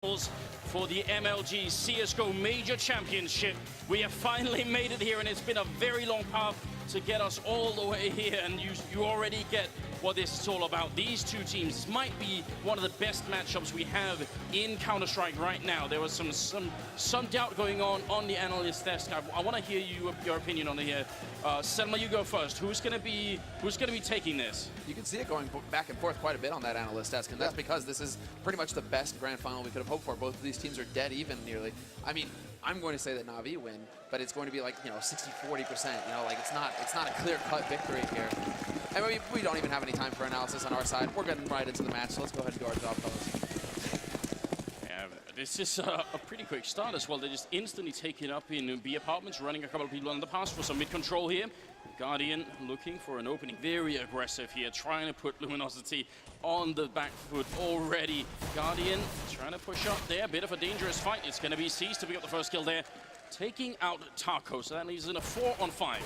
For the MLG CSGO Major Championship. We have finally made it here, and it's been a very long path to get us all the way here, and you already get what this is all about. These two teams might be one of the best matchups we have in Counter-Strike right now. There was some doubt going on the analyst desk. I want to hear your opinion on it here. Selma, you go first. Who's going to be taking this? You can see it going back and forth quite a bit on that analyst desk, and that's because this is pretty much the best grand final we could have hoped for. Both of these teams are dead even nearly. I mean, I'm going to say that Na'Vi win, but it's going to be like, 60-40%. Like it's not a clear-cut victory here. And we don't even have any time for analysis on our side. We're getting right into the match, so let's go ahead and do our job, fellas. Yeah, this is a pretty quick start as well. They're just instantly taken up in B apartments, running a couple of people on the pass for some mid-control here. Guardian looking for an opening, very aggressive here, trying to put Luminosity on the back foot already. Guardian trying to push up there, bit of a dangerous fight. It's going to be Seized to pick up the first kill there, taking out Taco, so that leaves in a 4-on-5.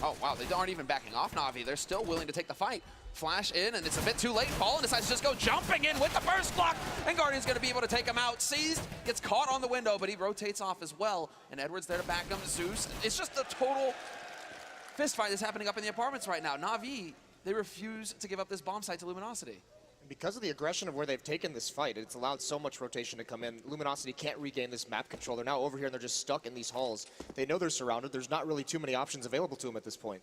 Oh, wow, they aren't even backing off Na'Vi. They're still willing to take the fight. Flash in, and it's a bit too late. Fallen decides to just go jumping in with the first block, and Guardian's going to be able to take him out. Seized, gets caught on the window, but he rotates off as well, and Edward's there to back him. Zeus, it's just a total fist fight that's happening up in the apartments right now. Na'Vi, they refuse to give up this bomb site to Luminosity. Because of the aggression of where they've taken this fight, it's allowed so much rotation to come in. Luminosity can't regain this map control. They're now over here and they're just stuck in these halls. They know they're surrounded. There's not really too many options available to them at this point.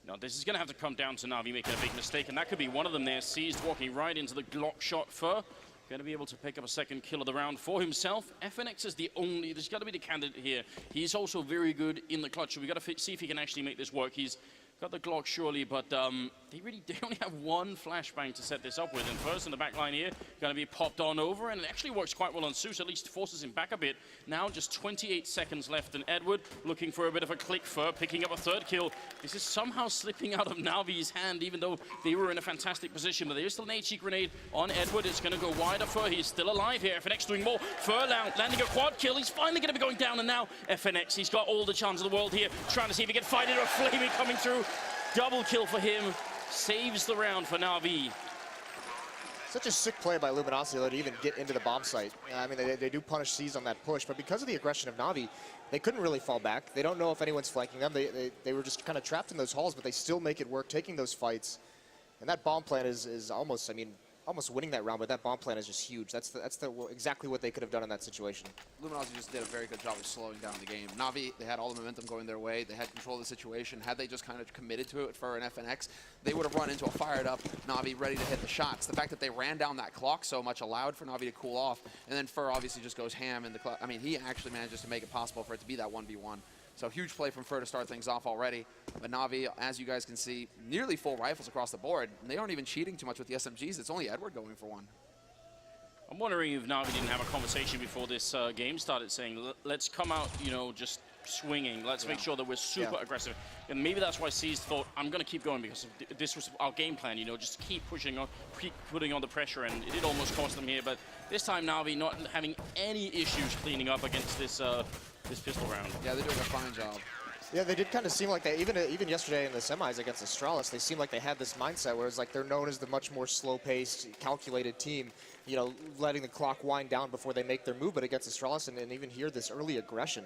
No, this is going to have to come down to Na'Vi making a big mistake, and that could be one of them there. Seized walking right into the Glock shot. Fur going to be able to pick up a second kill of the round for himself. FNX is the only, there's got to be the candidate here. He's also very good in the clutch, so we've got to see if he can actually make this work. He's got the Glock surely, but they only have one flashbang to set this up with. And first in the back line here, going to be popped on over, and it actually works quite well on Zeus, at least forces him back a bit. Now just 28 seconds left, and Edward looking for a bit of a click. Fur picking up a third kill. This is somehow slipping out of Na'Vi's hand, even though they were in a fantastic position. But there's still an HE grenade on Edward. It's going to go wider. Fur, he's still alive here. FNX doing more. Fur landing a quad kill. He's finally going to be going down, and now FNX, he's got all the chance of the world here, trying to see if he can fight it, or Flamey coming through. Double kill for him, saves the round for Na'Vi. Such a sick play by Luminosity to even get into the bomb site. I mean, they do punish Seized on that push, but because of the aggression of Na'Vi, they couldn't really fall back. They don't know if anyone's flanking them. They were just kind of trapped in those halls, but they still make it work, taking those fights. And that bomb plan is almost, I mean, almost winning that round, but that bomb plan is just huge. That's exactly what they could have done in that situation. Luminosity just did a very good job of slowing down the game. Na'Vi, they had all the momentum going their way. They had control of the situation. Had they just kind of committed to it for an FNX, they would have run into a fired up Na'Vi ready to hit the shots. The fact that they ran down that clock so much allowed for Na'Vi to cool off, and then Fur obviously just goes ham in the clock. I mean, he actually manages to make it possible for it to be that 1v1. So huge play from Fur to start things off already. But Na'Vi, as you guys can see, nearly full rifles across the board. And they aren't even cheating too much with the SMGs. It's only Edward going for one. I'm wondering if Na'Vi didn't have a conversation before this game started saying, let's come out, just swinging. Let's make sure that we're super aggressive. And maybe that's why Seized thought, I'm going to keep going because this was our game plan, just keep pushing on, keep putting on the pressure. And it did almost cost them here. But this time Na'Vi not having any issues cleaning up against this this pistol round. Yeah, they're doing a fine job. Yeah, they did kind of seem like they, even yesterday in the semis against Astralis, they seemed like they had this mindset where it's like they're known as the much more slow-paced, calculated team, letting the clock wind down before they make their move. But against Astralis, and even here, this early aggression,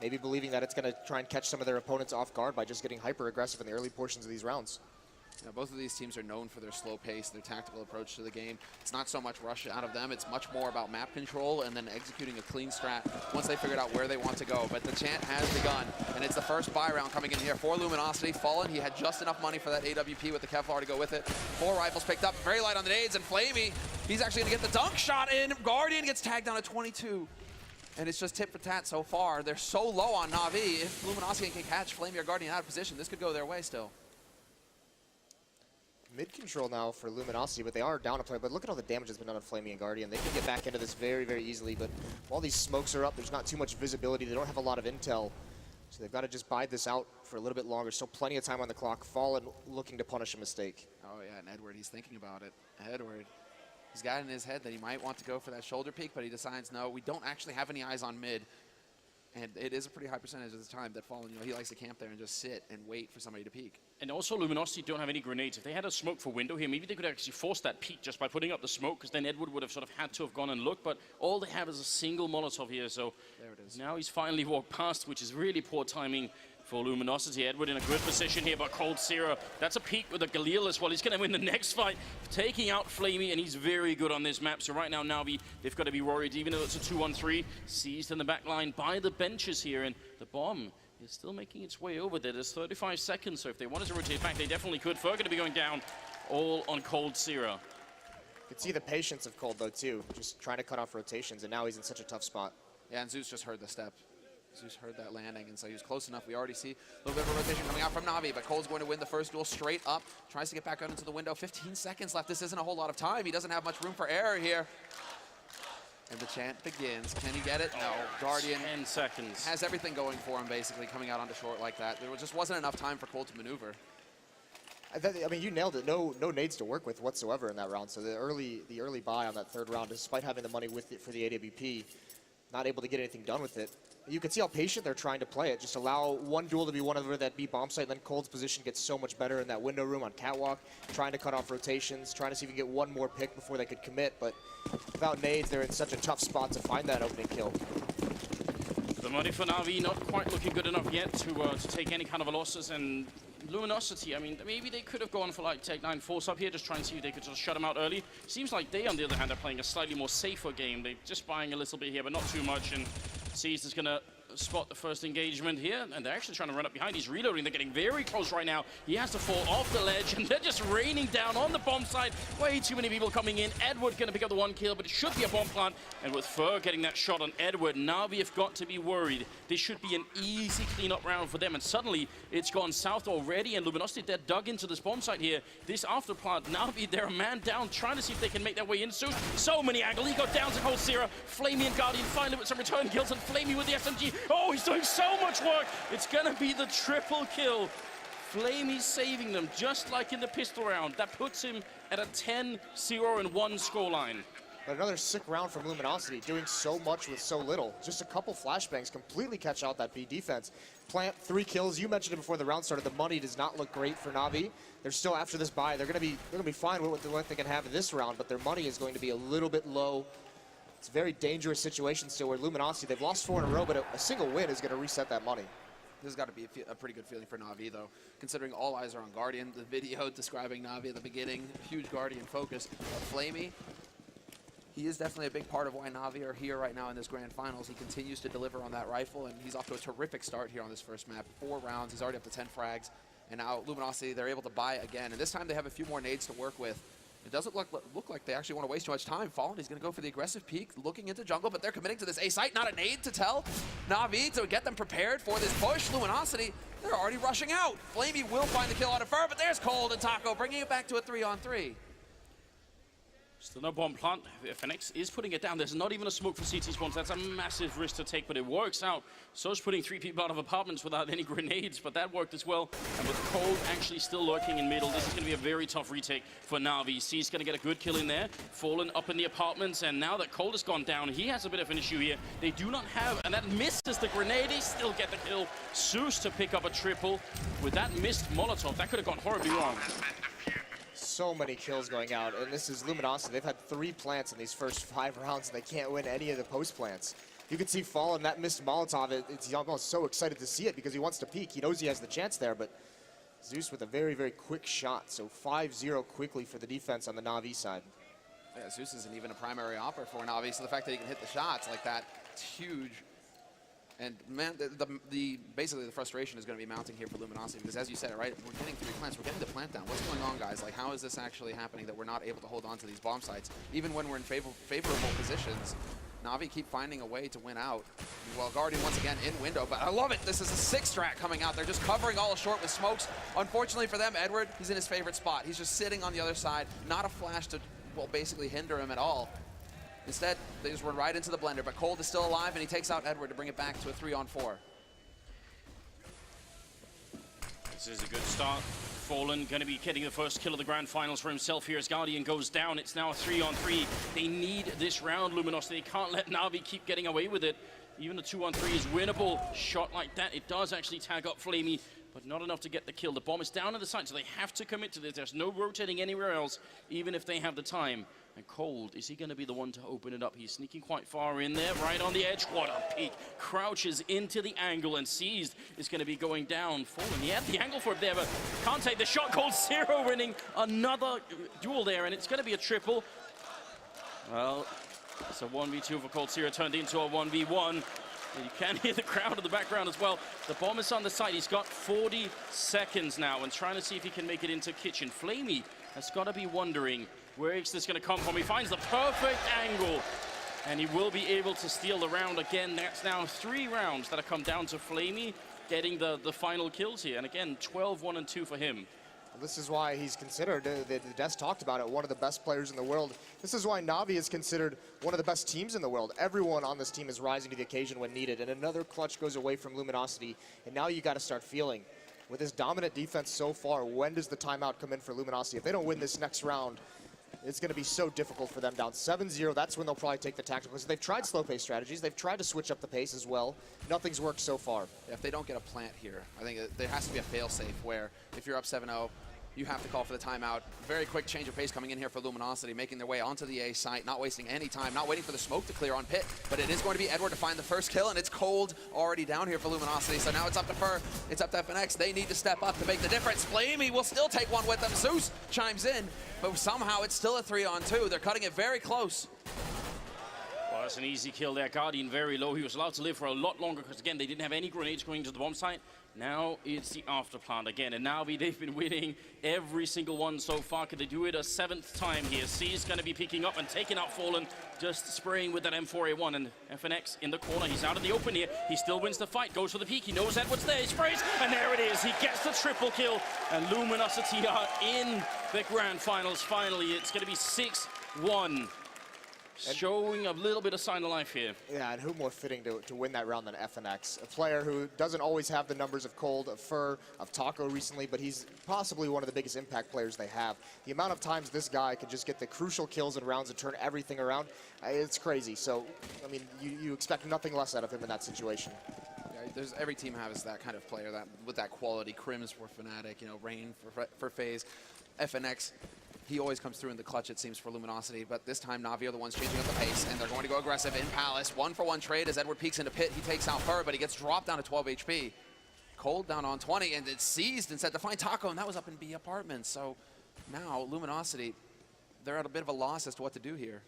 maybe believing that it's going to try and catch some of their opponents off guard by just getting hyper-aggressive in the early portions of these rounds. Yeah, both of these teams are known for their slow pace, their tactical approach to the game. It's not so much rush out of them. It's much more about map control and then executing a clean strat once they figured out where they want to go. But the chant has begun, and it's the first buy round coming in here for Luminosity. Fallen, he had just enough money for that AWP with the Kevlar to go with it. 4 rifles picked up, very light on the nades, and Flamey, he's actually going to get the dunk shot in. Guardian gets tagged down at 22. And it's just tit for tat so far. They're so low on Na'Vi. If Luminosity can catch Flamey or Guardian out of position, this could go their way still. Mid-control now for Luminosity, but they are down a player. But look at all the damage that's been done on Flamey and Guardian. They can get back into this very, very easily, but while these smokes are up, there's not too much visibility. They don't have a lot of intel, so they've got to just bide this out for a little bit longer. Still plenty of time on the clock. Fallen looking to punish a mistake. Oh yeah, and Edward, he's thinking about it. Edward, he's got in his head that he might want to go for that shoulder peek, but he decides, no, we don't actually have any eyes on mid. And it is a pretty high percentage of the time that Fallen, he likes to camp there and just sit and wait for somebody to peek. And also, Luminosity don't have any grenades. If they had a smoke for window here, maybe they could actually force that peek just by putting up the smoke, because then Edward would have sort of had to have gone and looked. But all they have is a single Molotov here, so There it is. now he's finally walked past, which is really poor timing for Luminosity. Edward in a good position here, but coldzera, that's a peek with a Galil as well. He's going to win the next fight, taking out Flamey, and he's very good on this map. So right now, Na'Vi, they've got to be worried, even though it's a 2-on-3, seized in the back line by the benches here, and the bomb is still making its way over there. There's 35 seconds, so if they wanted to rotate back, they definitely could. Fer going to be going down, all on coldzera. You can see the patience of Cold, though, too, just trying to cut off rotations, and now he's in such a tough spot. Yeah, and Zeus just heard the step. Zeus heard that landing, and so he was close enough. We already see a little bit of a rotation coming out from Na'Vi, but Cole's going to win the first duel straight up. Tries to get back out into the window. 15 seconds left. This isn't a whole lot of time. He doesn't have much room for error here. And the chant begins. Can he get it? No. Guardian 10 seconds. has everything going for him, basically, coming out onto short like that. There just wasn't enough time for Cole to maneuver. I mean, you nailed it. No nades to work with whatsoever in that round. So the early buy on that third round, despite having the money with it for the AWP, not able to get anything done with it. You can see how patient they're trying to play it. Just allow one duel to be one over that B bomb site, and then Cold's position gets so much better in that window room on Catwalk, trying to cut off rotations, trying to see if we can get one more pick before they could commit. But without nades, they're in such a tough spot to find that opening kill. The money for Na'Vi not quite looking good enough yet to take any kind of losses, and Luminosity, I mean, maybe they could have gone for like Take 9 force up here, just try and see if they could just shut him out early. Seems like they, on the other hand, are playing a slightly more safer game. They're just buying a little bit here, but not too much, and Seized is going to spot the first engagement here, and they're actually trying to run up behind. He's reloading. They're getting very close right now. He has to fall off the ledge, and they're just raining down on the bomb site. Way too many people coming in. Edward going to pick up the one kill, but it should be a bomb plant. And with Fer getting that shot on Edward, Na'Vi have got to be worried. This should be an easy cleanup round for them, and suddenly it's gone south already, and Luminosity, they're dug into this bomb site here. This after plant, Na'Vi, they're a man down, trying to see if they can make their way in. So many angles. He got down to coldzera. Flamey and Guardian finally with some return kills, and Flamey with the SMG. Oh, he's doing so much work. It's going to be the triple kill. Flamey saving them, just like in the pistol round. That puts him at a 10-0-1 scoreline. But another sick round from Luminosity, doing so much with so little. Just a couple flashbangs completely catch out that B defense. Plant 3 kills. You mentioned it before the round started. The money does not look great for Na'Vi. They're still after this buy. They're going to be fine with what they can have in this round, but their money is going to be a little bit low. It's a very dangerous situation still where Luminosity, they've lost 4 in a row, but a single win is going to reset that money. This has got to be a pretty good feeling for Na'Vi, though, considering all eyes are on Guardian. The video describing Na'Vi at the beginning, huge Guardian focus. Flamey, he is definitely a big part of why Na'Vi are here right now in this grand finals. He continues to deliver on that rifle, and he's off to a terrific start here on this first map. 4 rounds, he's already up to 10 frags, and now Luminosity, they're able to buy again, and this time they have a few more nades to work with. It doesn't look like they actually want to waste too much time. Fallen, he's going to go for the aggressive peek, looking into jungle, but they're committing to this A site. Not a nade to tell Na'Vi to get them prepared for this push. Luminosity, they're already rushing out. Flamey will find the kill out of Fer, but there's Cold and Taco, bringing it back to a 3-on-3. Still no bomb plant. FNX is putting it down. There's not even a smoke for CT spawns. That's a massive risk to take, but it works out. So's putting 3 people out of apartments without any grenades, but that worked as well. And with Cold actually still lurking in middle, this is going to be a very tough retake for Na'Vi. C's going to get a good kill in there. Fallen up in the apartments, and now that Cold has gone down, he has a bit of an issue here. They do not have, and that misses the grenade. They still get the kill. Zeus to pick up a triple. With that missed Molotov, that could have gone horribly wrong. So many kills going out, and this is Luminosity. They've had 3 plants in these first 5 rounds, and they can't win any of the post plants. You can see Fallen, that missed Molotov, he's almost so excited to see it because he wants to peek. He knows he has the chance there, but Zeus with a very, very quick shot. So 5-0 quickly for the defense on the Na'Vi side. Yeah, Zeus isn't even a primary opera for Na'Vi, so the fact that he can hit the shots like that, it's huge. And man, basically the frustration is going to be mounting here for Luminosity because, as you said, right, we're getting 3 plants, we're getting the plant down. What's going on, guys? Like, how is this actually happening that we're not able to hold on to these bomb sites, even when we're in favorable positions? Na'Vi keep finding a way to win out. Well, Guardian once again in window, but I love it. This is a 6-strat coming out. They're just covering all short with smokes. Unfortunately for them, Edward, he's in his favorite spot. He's just sitting on the other side, not a flash to, well, basically hinder him at all. Instead, they just run right into the blender, but Cold is still alive, and he takes out Edward to bring it back to a 3-on-4. This is a good start. Fallen going to be getting the first kill of the grand finals for himself here as Guardian goes down. It's now a 3-on-3. They need this round, Luminosity. They can't let Na'Vi keep getting away with it. Even the 2-on-3 is winnable. Shot like that, it does actually tag up Flamey, but not enough to get the kill. The bomb is down in the site, so they have to commit to this. There's no rotating anywhere else, even if they have the time. And Cold, is he going to be the one to open it up? He's sneaking quite far in there, right on the edge. What a peek. Crouches into the angle, and Seized is going to be going down. Fallen, he had the angle for it there, but can't take the shot. Coldzera winning another duel there, and it's going to be a triple. Well, it's a 1v2 for Coldzera turned into a 1v1. You can hear the crowd in the background as well. The bomb is on the side. He's got 40 seconds now and trying to see if he can make it into kitchen. Flamey has got to be wondering where is this going to come from. He finds the perfect angle, and he will be able to steal the round again. That's now 3 rounds that have come down to Flamey getting the final kills here. And again, 12, 1, and 2 for him. This is why he's considered, the desk talked about it, one of the best players in the world. This is why Na'Vi is considered one of the best teams in the world. Everyone on this team is rising to the occasion when needed, and another clutch goes away from Luminosity. And now you got to start feeling, with this dominant defense so far, when does the timeout come in for Luminosity? If they don't win this next round, it's going to be so difficult for them. Down 7-0, that's when they'll probably take the tactical. Because they've tried slow pace strategies. They've tried to switch up the pace as well. Nothing's worked so far. If they don't get a plant here, I think there has to be a fail-safe where if you're up 7-0, you have to call for the timeout. Very quick change of pace coming in here for Luminosity, making their way onto the A site, not wasting any time, not waiting for the smoke to clear on Pit, but it is going to be Edward to find the first kill, and it's Cold already down here for Luminosity. So now it's up to Fur, it's up to FNX. They need to step up to make the difference. Flamey will still take one with them. Zeus chimes in, but somehow it's still a 3-on-2. They're cutting it very close. Well, that's an easy kill there. Guardian very low. He was allowed to live for a lot longer because, again, they didn't have any grenades going to the bomb site. Now it's the afterplant again, and Na'Vi, they've been winning every single one so far. Could they do it a 7th time here? C is going to be picking up and taking out Fallen, just spraying with that M4A1, and FNX in the corner. He's out in the open here. He still wins the fight, goes for the peek. He knows Edward's there. He sprays, and there it is. He gets the triple kill, and Luminosity are in the grand finals. Finally, it's going to be 6-1. Showing a little bit of sign of life here. Yeah, and who more fitting to win that round than FNX? A player who doesn't always have the numbers of Cold, of Fur, of Taco recently, but he's possibly one of the biggest impact players they have. The amount of times this guy can just get the crucial kills in rounds and turn everything around, it's crazy. So, I mean, you expect nothing less out of him in that situation. Yeah, every team has that kind of player that with that quality. Crims for Fnatic, you know, Rain for FaZe, FNX. He always comes through in the clutch, it seems, for Luminosity, but this time Na'Vi are the ones changing up the pace, and they're going to go aggressive in Palace. 1-for-1 trade as Edward peeks into Pit. He takes out Fur, but he gets dropped down to 12 HP. Cold down on 20, and it's seized instead to find Taco, and that was up in B apartments. So now Luminosity, they're at a bit of a loss as to what to do here.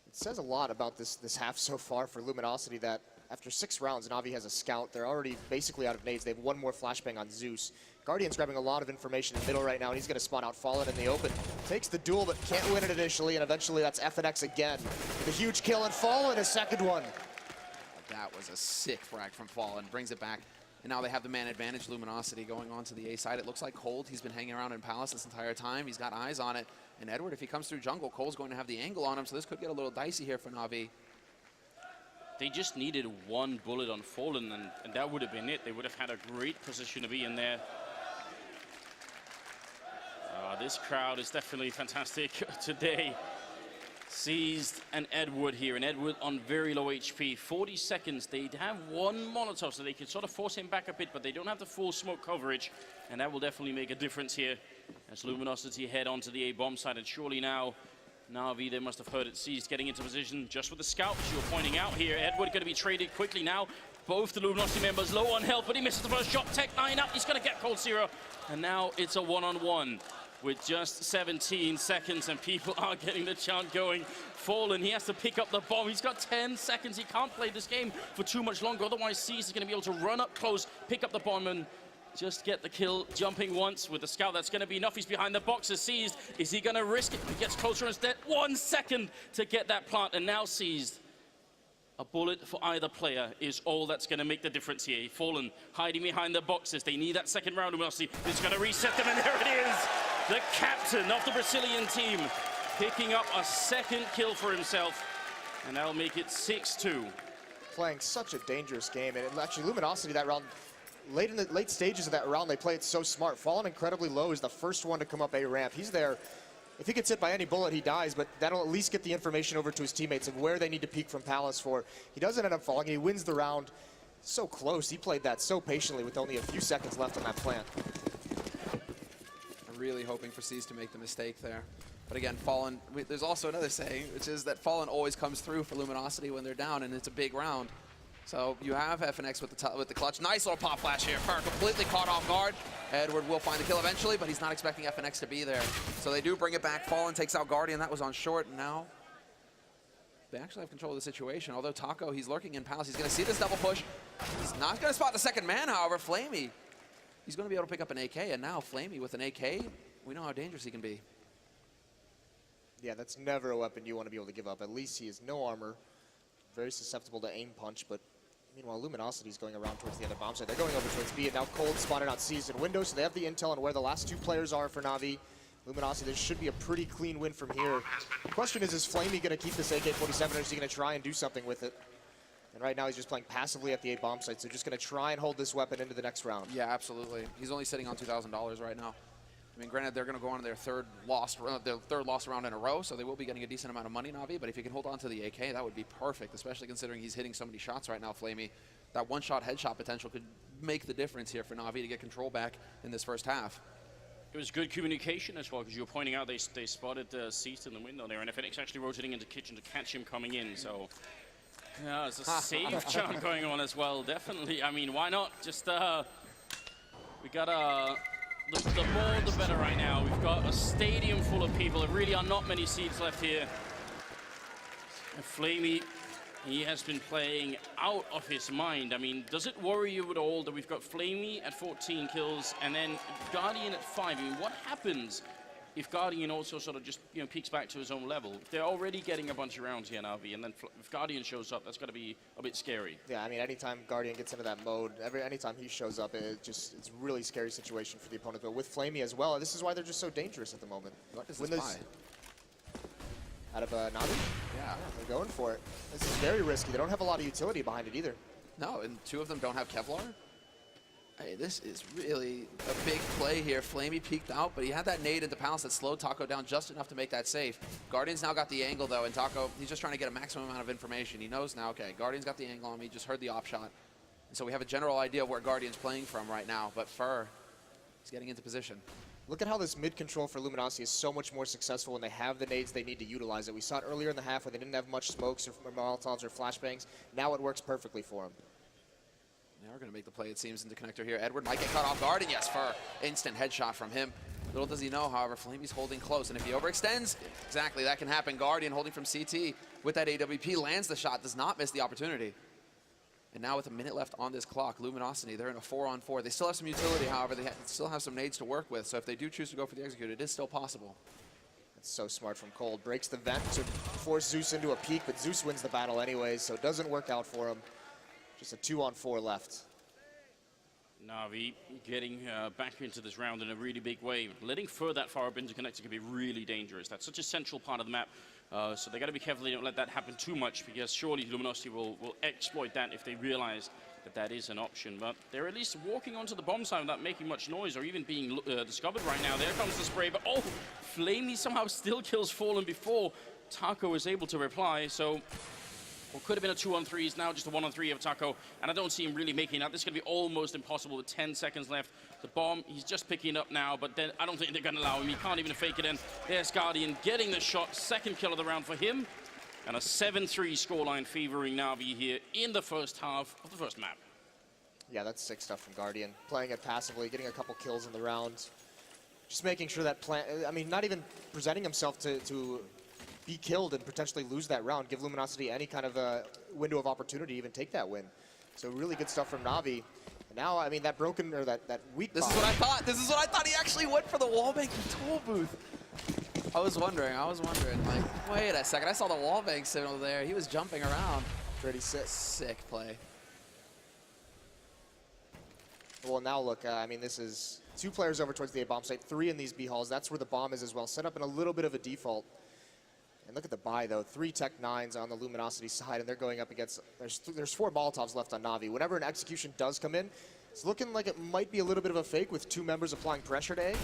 It says a lot about this half so far for Luminosity that after 6 rounds, Na'Vi has a scout. They're already basically out of nades. They have one more flashbang on Zeus. Guardian's grabbing a lot of information in the middle right now, and he's going to spawn out Fallen in the open. Takes the duel, but can't win it initially, and eventually that's FNX again. The huge kill, and Fallen, a second one. That was a sick frag from Fallen. Brings it back, and now they have the man advantage. Luminosity going on to the A side. It looks like Cold, he's been hanging around in Palace this entire time. He's got eyes on it. And Edward, if he comes through jungle, Cole's going to have the angle on him, so this could get a little dicey here for Na'Vi. They just needed one bullet on Fallen, and that would have been it. They would have had a great position to be in there. This crowd is definitely fantastic today. Seized and Edward here, and Edward on very low HP. 40 seconds. They'd have one Molotov, so they could sort of force him back a bit, but they don't have the full smoke coverage, and that will definitely make a difference here as Luminosity head onto the A bomb site. And surely now, Na'Vi, they must have heard it. Seized getting into position just with the scout, which you were pointing out here. Edward going to be traded quickly now. Both the Luminosity members low on health, but he misses the first shot. Tech 9 up. He's going to get Coldzera, and now it's a one-on-one. With just 17 seconds, and people are getting the chant going. Fallen, he has to pick up the bomb. He's got 10 seconds. He can't play this game for too much longer. Otherwise, Seized is going to be able to run up close, pick up the bomb, and just get the kill. Jumping once with the scout. That's going to be enough. He's behind the boxes. Seized. Is he going to risk it? He gets closer instead. 1 second to get that plant, and now Seized. A bullet for either player is all that's going to make the difference here. Fallen hiding behind the boxes. They need that second round. Luminosity is going to reset them, and there it is. The captain of the Brazilian team picking up a second kill for himself, and that'll make it 6-2. Playing such a dangerous game, and actually Luminosity that round, late in the late stages of that round, they play it so smart. Fallen incredibly low is the first one to come up A ramp. He's there if he gets hit by any bullet, he dies, but that'll at least get the information over to his teammates of where they need to peek from Palace for. He doesn't end up falling, he wins the round. So close, he played that so patiently with only a few seconds left on that plant. I'm really hoping for C's to make the mistake there. But again, Fallen, there's also another saying, which is that Fallen always comes through for Luminosity when they're down, and it's a big round. So you have FNX with the clutch. Nice little pop flash here. Fer completely caught off guard. Edward will find the kill eventually, but he's not expecting FNX to be there. So they do bring it back. Fallen takes out Guardian. That was on short, and now they actually have control of the situation. Although Taco, he's lurking in Palace. He's going to see this double push. He's not going to spot the second man, however. Flamey, he's going to be able to pick up an AK, and now Flamey with an AK, we know how dangerous he can be. Yeah, that's never a weapon you want to be able to give up. At least he has no armor. Very susceptible to aim punch, but meanwhile, Luminosity's going around towards the other bomb site. They're going over towards B, and now Cold spotted out C's and windows, so they have the intel on where the last two players are for Na'Vi. Luminosity, this should be a pretty clean win from here. The question is Flamey going to keep this AK-47, or is he going to try and do something with it? And right now, he's just playing passively at the A bomb site, so just going to try and hold this weapon into the next round. Yeah, absolutely. He's only sitting on $2,000 right now. I mean, granted, they're going to go on their third loss round in a row, so they will be getting a decent amount of money, Na'Vi. But if he can hold on to the AK, that would be perfect, especially considering he's hitting so many shots right now, Flamey. That one-shot headshot potential could make the difference here for Na'Vi to get control back in this first half. It was good communication as well, because you were pointing out they spotted Cease in the window there, and FNX actually rotating into kitchen to catch him coming in. So yeah, there's a save chart going on as well, definitely. I mean, why not? Just we got the more the better right now. We've got a stadium full of people. There really are not many seats left here. And Flamey, he has been playing out of his mind. I mean, does it worry you at all that we've got Flamey at 14 kills and then Guardian at 5? I mean, what happens if Guardian also sort of just, you know, peaks back to his own level? They're already getting a bunch of rounds here, Na'Vi, and then if Guardian shows up, that's got to be a bit scary. Yeah, I mean, anytime Guardian gets into that mode, anytime he shows up, it's a really scary situation for the opponent. But with Flamey as well, this is why they're just so dangerous at the moment. What is this buy? Out of Na'Vi? Yeah. They're going for it. This is very risky. They don't have a lot of utility behind it either. No, and two of them don't have Kevlar. Hey, this is really a big play here. Flamey peeked out, but he had that nade into Palace that slowed Taco down just enough to make that safe. Guardian's now got the angle, though, and Taco, he's just trying to get a maximum amount of information. He knows now, okay, Guardian's got the angle on me, just heard the op shot. And so we have a general idea of where Guardian's playing from right now, but Fer is getting into position. Look at how this mid control for Luminosity is so much more successful when they have the nades they need to utilize it. We saw it earlier in the half where they didn't have much smokes or Molotovs or flashbangs. Now it works perfectly for them. Now we're going to make the play, it seems, into connector here. Edward might get caught off guard, and yes, Fer, instant headshot from him. Little does he know, however, Flamey's holding close, and if he overextends, exactly, that can happen. Guardian holding from CT with that AWP, lands the shot, does not miss the opportunity. And now with a minute left on this clock, Luminosity, they're in a 4-on-4. They still have some utility, however, they still have some nades to work with, so if they do choose to go for the execute, it is still possible. That's so smart from Cold. Breaks the vent to force Zeus into a peek, but Zeus wins the battle anyways, so it doesn't work out for him. Just a 2-on-4 left. Na'Vi getting back into this round in a really big way. Letting Fer that far up into connector can be really dangerous. That's such a central part of the map. So they got to be careful they don't let that happen too much, because surely Luminosity will exploit that if they realize that that is an option. But they're at least walking onto the bomb side without making much noise or even being discovered right now. There comes the spray, but oh, Flamey somehow still kills Fallen before Taco is able to reply. So what could have been a 2-on-3 is now just a 1-on-3 of Taco, and I don't see him really making that. This is going to be almost impossible with 10 seconds left. The bomb, he's just picking it up now, but then I don't think they're going to allow him. He can't even fake it in. There's Guardian getting the shot, second kill of the round for him, and a 7-3 scoreline favoring Na'Vi here in the first half of the first map. Yeah, that's sick stuff from Guardian. Playing it passively, getting a couple kills in the round. Just making sure that I mean, not even presenting himself to be killed and potentially lose that round, give Luminosity any kind of a window of opportunity to even take that win. So really good stuff from Na'Vi. And now, I mean, that broken, or that weak This is what I thought. This is what I thought. He actually went for the wallbang tool booth. I was wondering, like, wait a second. I saw the wallbang signal there. He was jumping around. Pretty sick. Sick play. Well, now look, I mean, this is 2 players over towards the A bomb site, 3 in these B halls. That's where the bomb is as well. Set up in a little bit of a default. And look at the buy, though. 3 Tech 9s on the Luminosity side, and they're going up against... There's 4 Molotovs left on Na'Vi. Whenever an execution does come in, it's looking like it might be a little bit of a fake with 2 members applying pressure to A.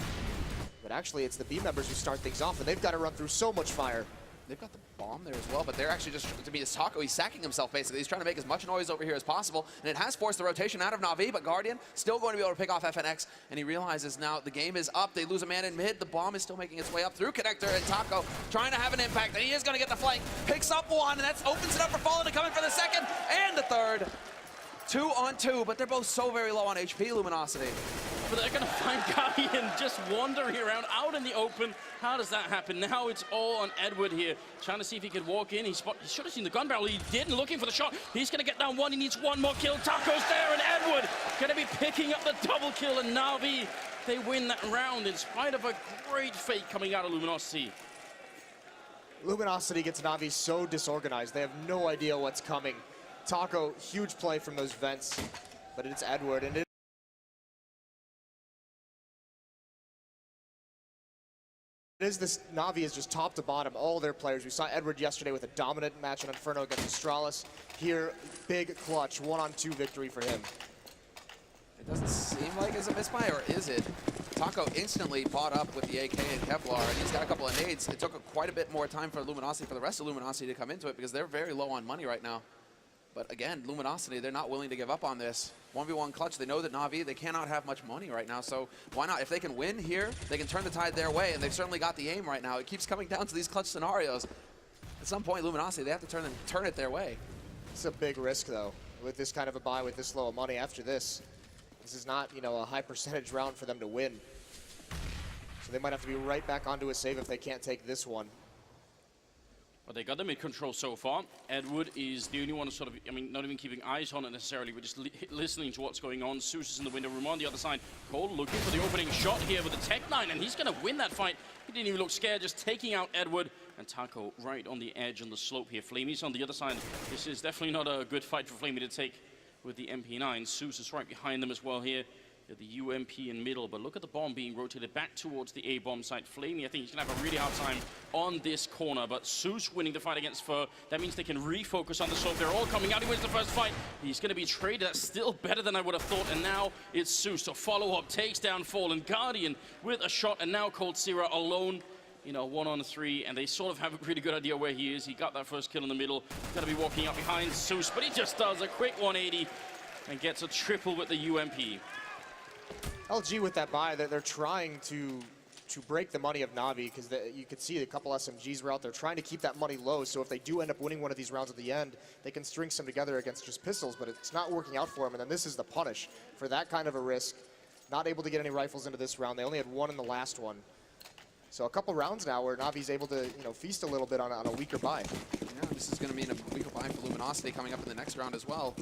But actually, it's the B members who start things off, and they've got to run through so much fire. They've got the bomb there as well, but they're actually just, to me, it's Taco. He's sacking himself, basically. He's trying to make as much noise over here as possible, and it has forced the rotation out of Na'Vi, but Guardian still going to be able to pick off FNX, and he realizes now the game is up. They lose a man in mid. The bomb is still making its way up through Connector, and Taco trying to have an impact, and he is going to get the flank. Picks up one, and that opens it up for Fallen to come in for the second and the third. 2 on 2, but they're both so very low on HP, Luminosity. But they're going to find Guardian just wandering around out in the open. How does that happen? Now it's all on Edward here, trying to see if he could walk in. He should have seen the gun barrel. He didn't, looking for the shot. He's going to get down one. He needs one more kill. Taco's there, and Edward going to be picking up the double kill. And Na'Vi, they win that round in spite of a great fake coming out of Luminosity. Luminosity gets Na'Vi so disorganized. They have no idea what's coming. Taco, huge play from those vents, but it's Edward, and it is this. Na'Vi is just top to bottom, all their players. We saw Edward yesterday with a dominant match on Inferno against Astralis. Here, big clutch, 1-on-2 victory for him. It doesn't seem like it's a misfire, or is it? Taco instantly bought up with the AK and Kevlar, and he's got a couple of nades. It took quite a bit more time for Luminosity, for the rest of Luminosity to come into it, because they're very low on money right now. But again, Luminosity, they're not willing to give up on this. 1v1 clutch, they know that Na'Vi, they cannot have much money right now, so why not? If they can win here, they can turn the tide their way, and they've certainly got the aim right now. It keeps coming down to these clutch scenarios. At some point, Luminosity, they have to turn it their way. It's a big risk, though, with this kind of a buy, with this low of money after this. This is not, you know, a high percentage round for them to win. So they might have to be right back onto a save if they can't take this one. Well, they got them in control so far. Edward is the only one sort of, I mean, not even keeping eyes on it necessarily, but just listening to what's going on. Zeus is in the window room on the other side. Cole looking for the opening shot here with the Tech-9, and he's going to win that fight. He didn't even look scared, just taking out Edward. And Taco right on the edge on the slope here. Flamey's on the other side. This is definitely not a good fight for Flamey to take with the MP9. Zeus is right behind them as well here. The UMP in middle, but look at the bomb being rotated back towards the A-bomb site. Flamey, I think he's going to have a really hard time on this corner, but Zeus winning the fight against Fur, that means they can refocus on the slope. They're all coming out. He wins the first fight. He's going to be traded. That's still better than I would have thought, and now it's Zeus. So follow-up, takes down Fallen. Guardian with a shot, and now Cold Sierra alone, you know, 1-on-3, and they sort of have a pretty good idea where he is. He got that first kill in the middle. Going to be walking up behind Zeus, but he just does a quick 180 and gets a triple with the UMP. LG with that buy, they're trying to break the money of Na'Vi, because you could see a couple SMGs were out there trying to keep that money low, so if they do end up winning one of these rounds at the end, they can string some together against just pistols, but it's not working out for them, and then this is the punish for that kind of a risk. Not able to get any rifles into this round. They only had one in the last one. So a couple rounds now where Na'Vi's able to, you know, feast a little bit on a weaker buy. Yeah, this is going to mean a weaker buy for Luminosity coming up in the next round as well.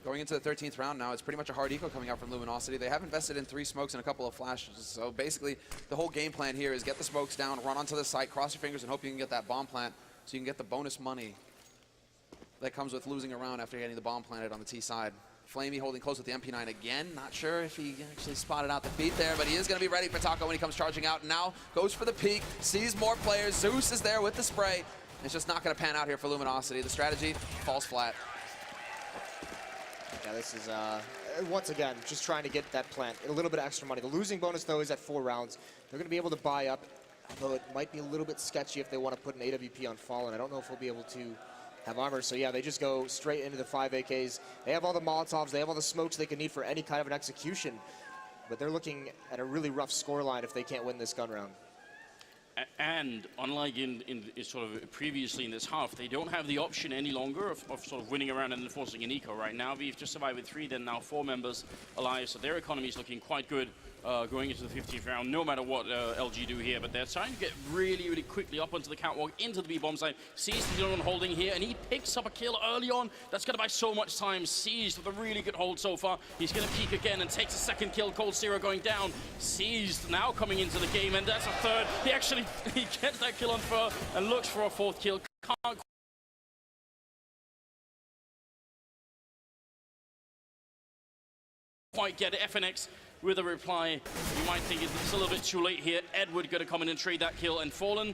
Going into the 13th round now, it's pretty much a hard eco coming out from Luminosity. They have invested in 3 smokes and a couple of flashes. So basically, the whole game plan here is get the smokes down, run onto the site, cross your fingers, and hope you can get that bomb plant so you can get the bonus money that comes with losing a round after getting the bomb planted on the T side. Flamey holding close with the MP9 again. Not sure if he actually spotted out the feet there, but he is going to be ready for Taco when he comes charging out. And now goes for the peek, sees more players. Zeus is there with the spray. It's just not going to pan out here for Luminosity. The strategy falls flat. Yeah, this is, once again, just trying to get that plant. A little bit of extra money. The losing bonus, though, is at 4 rounds. They're going to be able to buy up, although it might be a little bit sketchy if they want to put an AWP on Fallen. I don't know if we'll be able to have armor. So, yeah, they just go straight into the 5 AKs. They have all the Molotovs. They have all the smokes they can need for any kind of an execution. But they're looking at a really rough scoreline if they can't win this gun round. And unlike in sort of previously in this half, they don't have the option any longer of sort of winning around and enforcing an eco right now. We've just survived with 3, then now 4 members alive, so their economy is looking quite good going into the 15th round, no matter what LG do here. But they're trying to get really, really quickly up onto the catwalk, into the B-bomb site. Seized the one holding here, and he picks up a kill early on. That's going to buy so much time. Seized with a really good hold so far. He's going to peek again and takes a second kill. Cold Zero going down. Seized now coming into the game, and that's a third. He gets that kill on Fur and looks for a 4th kill. Can't quite get it. FNX with a reply. You might think it's a little bit too late here. Edward going to come in and trade that kill, and Fallen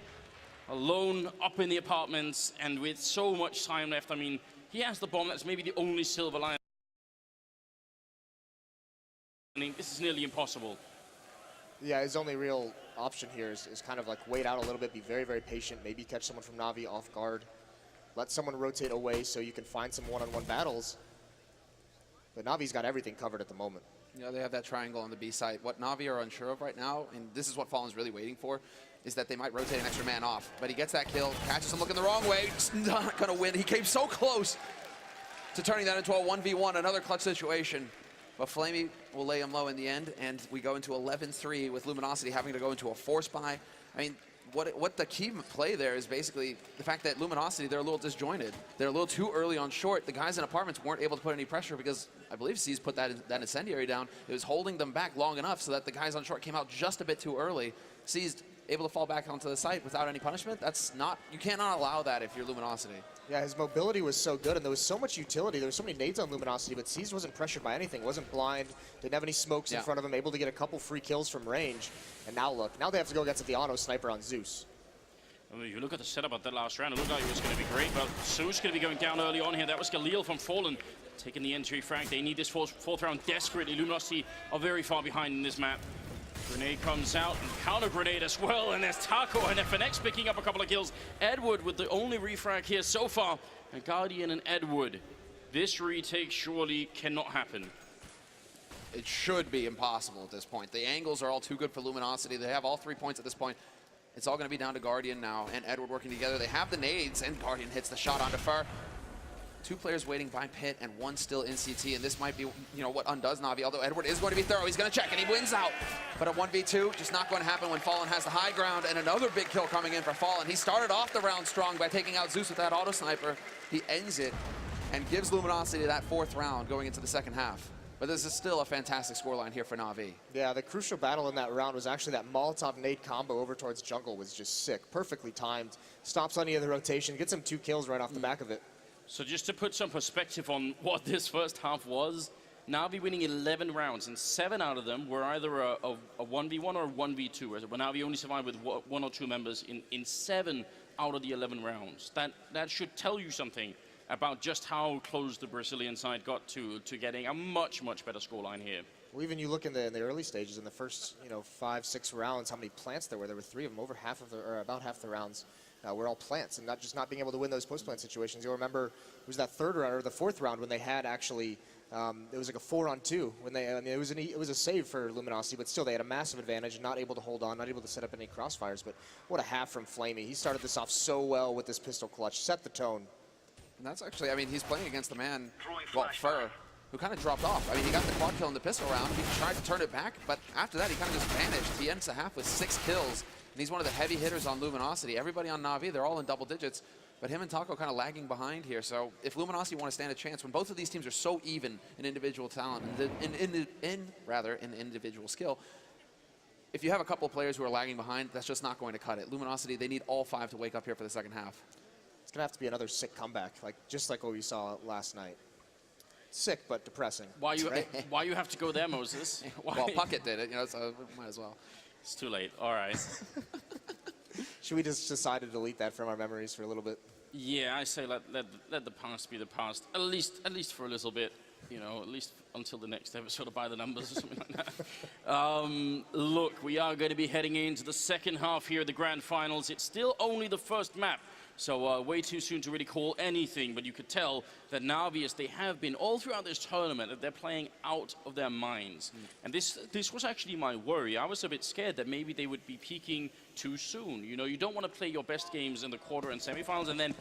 alone up in the apartments, and with so much time left. I mean, he has the bomb. That's maybe the only silver lining. This is nearly impossible. Yeah, his only real option here is kind of like wait out a little bit, be very, very patient, maybe catch someone from Na'Vi off guard, let someone rotate away so you can find some one-on-one battles. But Navi's got everything covered at the moment. You know, they have that triangle on the B site. What Na'Vi are unsure of right now, and this is what Fallen's really waiting for, is that they might rotate an extra man off. But he gets that kill, catches him looking the wrong way, just not gonna win. He came so close to turning that into a 1v1, another clutch situation. But Flamey will lay him low in the end, and we go into 11-3 with Luminosity having to go into a force buy. I mean, what the key play there is basically the fact that Luminosity, they're a little disjointed. They're a little too early on short. The guys in apartments weren't able to put any pressure because I believe C's put that incendiary down. It was holding them back long enough so that the guys on short came out just a bit too early. C's able to fall back onto the site without any punishment. That's not, you cannot allow that if you're Luminosity. Yeah, his mobility was so good, and there was so much utility. There were so many nades on Luminosity, but C's wasn't pressured by anything, wasn't blind, didn't have any smokes in front of him, able to get a couple free kills from range. And now look, now they have to go against the auto sniper on Zeus. I mean, if you look at the setup of that last round, it looked like it was going to be great, but Zeus going to be going down early on here. That was Galil from Fallen taking the entry frag. They need this fourth round desperately. Luminosity are very far behind in this map. Grenade comes out, and counter grenade as well, and there's Taco and FNX picking up a couple of kills. Edward with the only refrag here so far, and Guardian and Edward. This retake surely cannot happen. It should be impossible at this point. The angles are all too good for Luminosity. They have all 3 points at this point. It's all going to be down to Guardian now and Edward working together. They have the nades, and Guardian hits the shot onto Fur. 2 players waiting by pit and 1 still in CT, and this might be, you know, what undoes Na'Vi, although Edward is going to be thorough. He's going to check, and he wins out. But a 1v2, just not going to happen when Fallen has the high ground, and another big kill coming in for Fallen. He started off the round strong by taking out Zeus with that auto sniper. He ends it and gives Luminosity that 4th round going into the second half. But this is still a fantastic scoreline here for Na'Vi. Yeah, the crucial battle in that round was actually that Molotov nade combo over towards jungle was just sick. Perfectly timed. Stops any of the rotation, gets him 2 kills right off the back of it. So just to put some perspective on what this first half was, Na'Vi winning 11 rounds, and 7 out of them were either a 1v1 or a 1v2, where Na'Vi only survived with 1 or 2 members in 7 out of the 11 rounds. That should tell you something about just how close the Brazilian side got to getting a much, much better scoreline here. Well, even you look in the early stages, in the first 5, 6 rounds, how many plants there were. There were 3 of them, over half of the, or about half the rounds. Were all plants, and not being able to win those post-plant situations. You'll remember it was that 3rd round or the 4th round when they had actually it was like a 4-on-2 when they. I mean, it was a save for Luminosity, but still they had a massive advantage, not able to hold on, not able to set up any crossfires. But what a half from Flamey. He started this off so well with this pistol clutch, set the tone. And that's actually, I mean, he's playing against the man, well, Fur, who kind of dropped off. I mean, he got the quad kill in the pistol round. He tried to turn it back, but after that, he kind of just vanished. He ends the half with 6 kills. And he's one of the heavy hitters on Luminosity. Everybody on Na'Vi, they're all in double digits, but him and Taco kind of lagging behind here. So if Luminosity want to stand a chance, when both of these teams are so even in individual talent, in individual skill, if you have a couple of players who are lagging behind, that's just not going to cut it. Luminosity, they need all 5 to wake up here for the second half. It's gonna have to be another sick comeback, just like what we saw last night. Sick, but depressing. Why you have to go there, Moses? Well, Puckett did it, so might as well. It's too late. All right. Should we just decide to delete that from our memories for a little bit? Yeah, I say let the past be the past. At least for a little bit. At least until the next episode of By the Numbers or something like that. Look, we are going to be heading into the second half here of the grand finals. It's still only the first map. So way too soon to really call anything, but you could tell that Na'Vi, as they have been all throughout this tournament, that they're playing out of their minds. And this was actually my worry. I was a bit scared that maybe they would be peaking too soon. You don't want to play your best games in the quarter and semifinals and then,